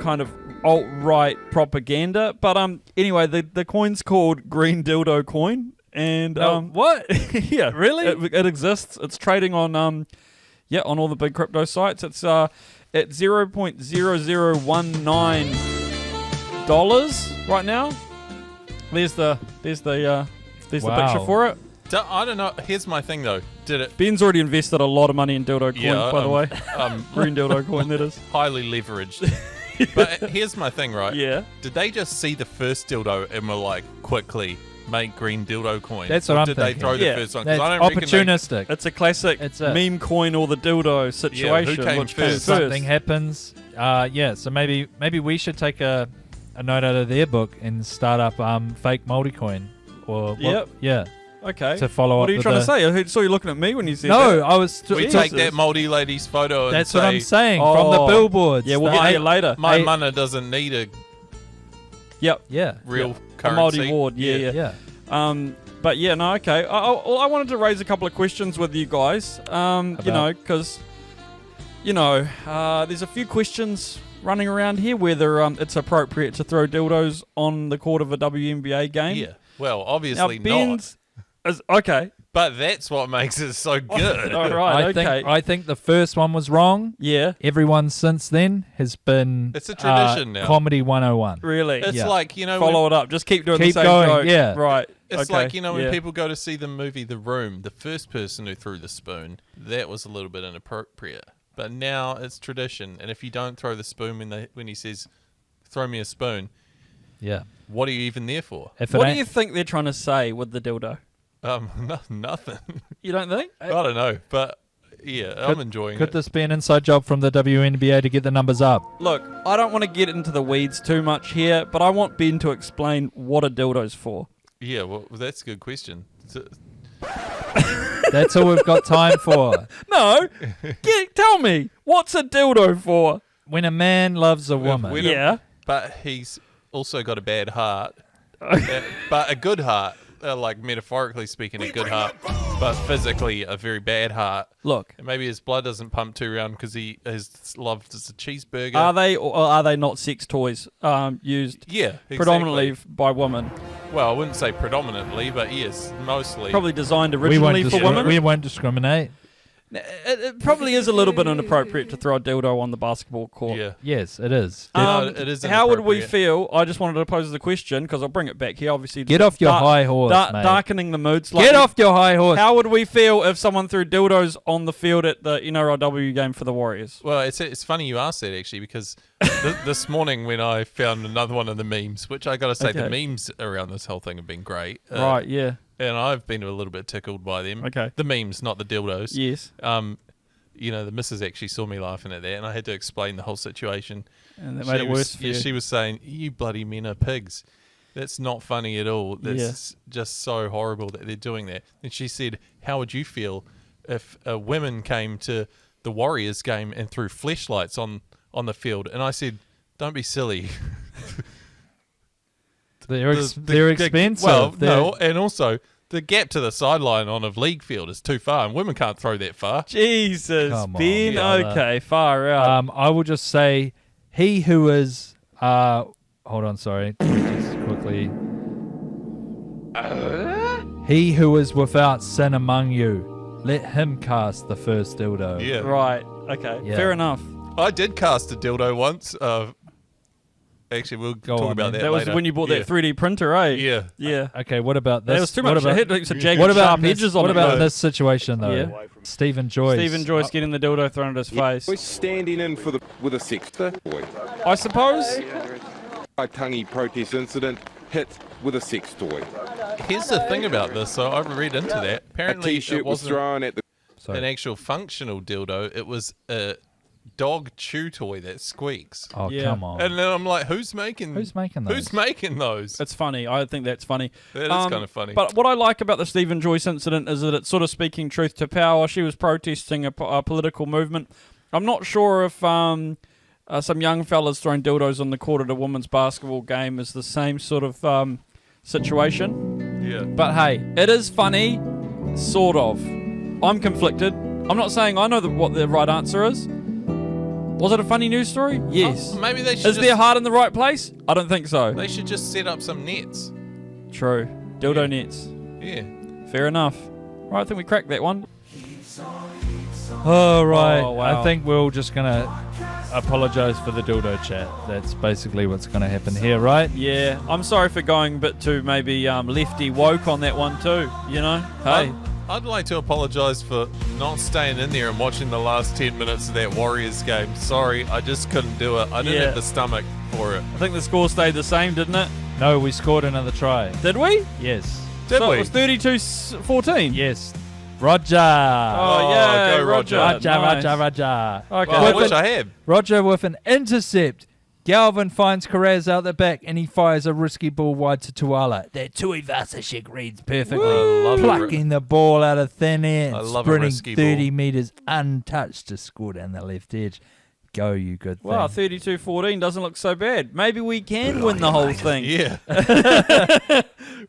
kind of alt-right propaganda. But anyway, the coin's called Green Dildo Coin. And what? Yeah, really? It exists. It's trading on on all the big crypto sites. It's at $0.0019 right now. There's the picture for it. I don't know. Here's my thing, though. Did it? Ben's already invested a lot of money in dildo coin, by the way. Green dildo coin, that is. Highly leveraged. But here's my thing, right? Yeah. Did they just see the first dildo and were like, quickly make green dildo coin? That's what I'm thinking. thinking. Did they throw the first one? 'Cause That's I don't reckon opportunistic. It's a classic meme coin or the dildo situation. who came which first? Something happens. So maybe we should take a note out of their book and start up fake multi-coin. Or Yep. Yeah. Okay. To follow up. What are you trying to say? I saw you looking at me when you said that. No, I was... we take that Māori lady's photo and That's say... what I'm saying, from the billboards. Yeah, we'll get there later. My mana doesn't need a real currency. A Māori ward, yeah. But yeah, no, okay. I wanted to raise a couple of questions with you guys. Because, there's a few questions running around here whether it's appropriate to throw dildos on the court of a WNBA game. Yeah. Well, obviously not. Okay. But that's what makes it so good. All right, I think the first one was wrong. Yeah. Everyone since then has been... It's a tradition now. Comedy 101. Really? It's like, follow it up. Just keep doing the same going, joke. yeah. Right. It's like, when people go to see the movie The Room, the first person who threw the spoon, that was a little bit inappropriate. But now it's tradition. And if you don't throw the spoon when he says, throw me a spoon, what are you even there for? What do you think they're trying to say with the dildo? Nothing. You don't think? I don't know, but I'm enjoying it. Could this be an inside job from the WNBA to get the numbers up? Look, I don't want to get into the weeds too much here, but I want Ben to explain what a dildo's for. Yeah, well, that's a good question. That's all we've got time for. No, tell me, what's a dildo for? When a man loves a woman. But he's also got a bad heart. but a good heart. Like metaphorically speaking, a good heart, but physically a very bad heart. Look, and maybe his blood doesn't pump too round because he is loved as a cheeseburger. Are they or are they not sex toys used? Yeah, exactly. Predominantly by women. Well, I wouldn't say predominantly, but yes, mostly. Probably designed originally for women. We won't discriminate. It probably is a little bit inappropriate to throw a dildo on the basketball court. Yeah. Yes, it is. It is. How would we feel? I just wanted to pose the question because I'll bring it back here. Obviously, Get off your high horse, mate. Darkening the mood slightly. Get off your high horse. How would we feel if someone threw dildos on the field at the NRLW game for the Warriors? Well, it's funny you asked that actually because this morning when I found another one of the memes, which I got to say the memes around this whole thing have been great. Right. Yeah. And I've been a little bit tickled by them. Okay. The memes, not the dildos. Yes. You know, the missus actually saw me laughing at that, and I had to explain the whole situation. And that made it worse for you. She was saying, "You bloody men are pigs." That's not funny at all. That's just so horrible that they're doing that. And she said, "How would you feel if women came to the Warriors game and threw fleshlights on the field?" And I said, "Don't be silly." They're expensive. Well, no, and also the gap to the sideline on a league field is too far, and women can't throw that far. Jesus, Come on, Ben. brother. Okay, far out. I will just say, he who is. Hold on, sorry. Just quickly. He who is without sin among you, let him cast the first dildo. Yeah. Right. Okay. Yeah. Fair enough. I did cast a dildo once. Actually, we'll talk about that That was later. when you bought that 3D printer, eh? Yeah. Yeah. Okay, what about this? That was too much. It had some jagged, what about sharp this, edges on What it. about this situation, though? Yeah. Stephen Joyce. Stephen Joyce getting the dildo thrown at his face. We're standing in with a sex toy. I suppose. A Tangi protest incident hit with a sex toy. Here's the thing about this. So I read into that. Apparently, a t-shirt it was wasn't thrown at an actual functional dildo. It was a dog chew toy that squeaks. Oh, come on. And then I'm like, who's making those? Who's making those? It's funny. I think that's funny. That is kind of funny. But what I like about the Stephen Joyce incident is that it's sort of speaking truth to power. She was protesting a political movement. I'm not sure if some young fellas throwing dildos on the court at a women's basketball game is the same sort of situation. Yeah. But hey, it is funny, sort of. I'm conflicted. I'm not saying I know what the right answer is. Was it a funny news story? Yes. Maybe they should. Is their heart in the right place? I don't think so. They should just set up some nets. True. Dildo nets. Yeah. Fair enough. Right, I think we cracked that one. All right. Oh, wow. I think we're all just going to apologise for the dildo chat. That's basically what's going to happen here, right? Yeah. I'm sorry for going a bit too maybe lefty woke on that one too, you know? Hey. I'd like to apologise for not staying in there and watching the last 10 minutes of that Warriors game. Sorry, I just couldn't do it. I didn't have the stomach for it. I think the score stayed the same, didn't it? No, we scored another try. Did we? Yes. Did so we? It was 32-14? Yes. Roger. Oh, yeah, go Roger. Roger. Okay. Well, I wish I had. Roger with an intercept. Galvin finds Carraz out the back and he fires a risky ball wide to Tuala. That Tui Vasashik reads perfectly, plucking the ball out of thin air and sprinting 30 metres untouched to score down the left edge. Go, you good thing. Wow, 32-14 doesn't look so bad. Maybe we can win the whole thing. Yeah.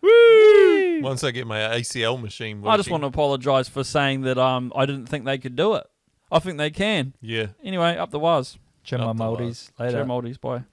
Woo! Once I get my ACL machine working. I just want to apologise for saying that I didn't think they could do it. I think they can. Yeah. Anyway, up the was. Chimma Maldies. Later. Chimma Maldies, bye.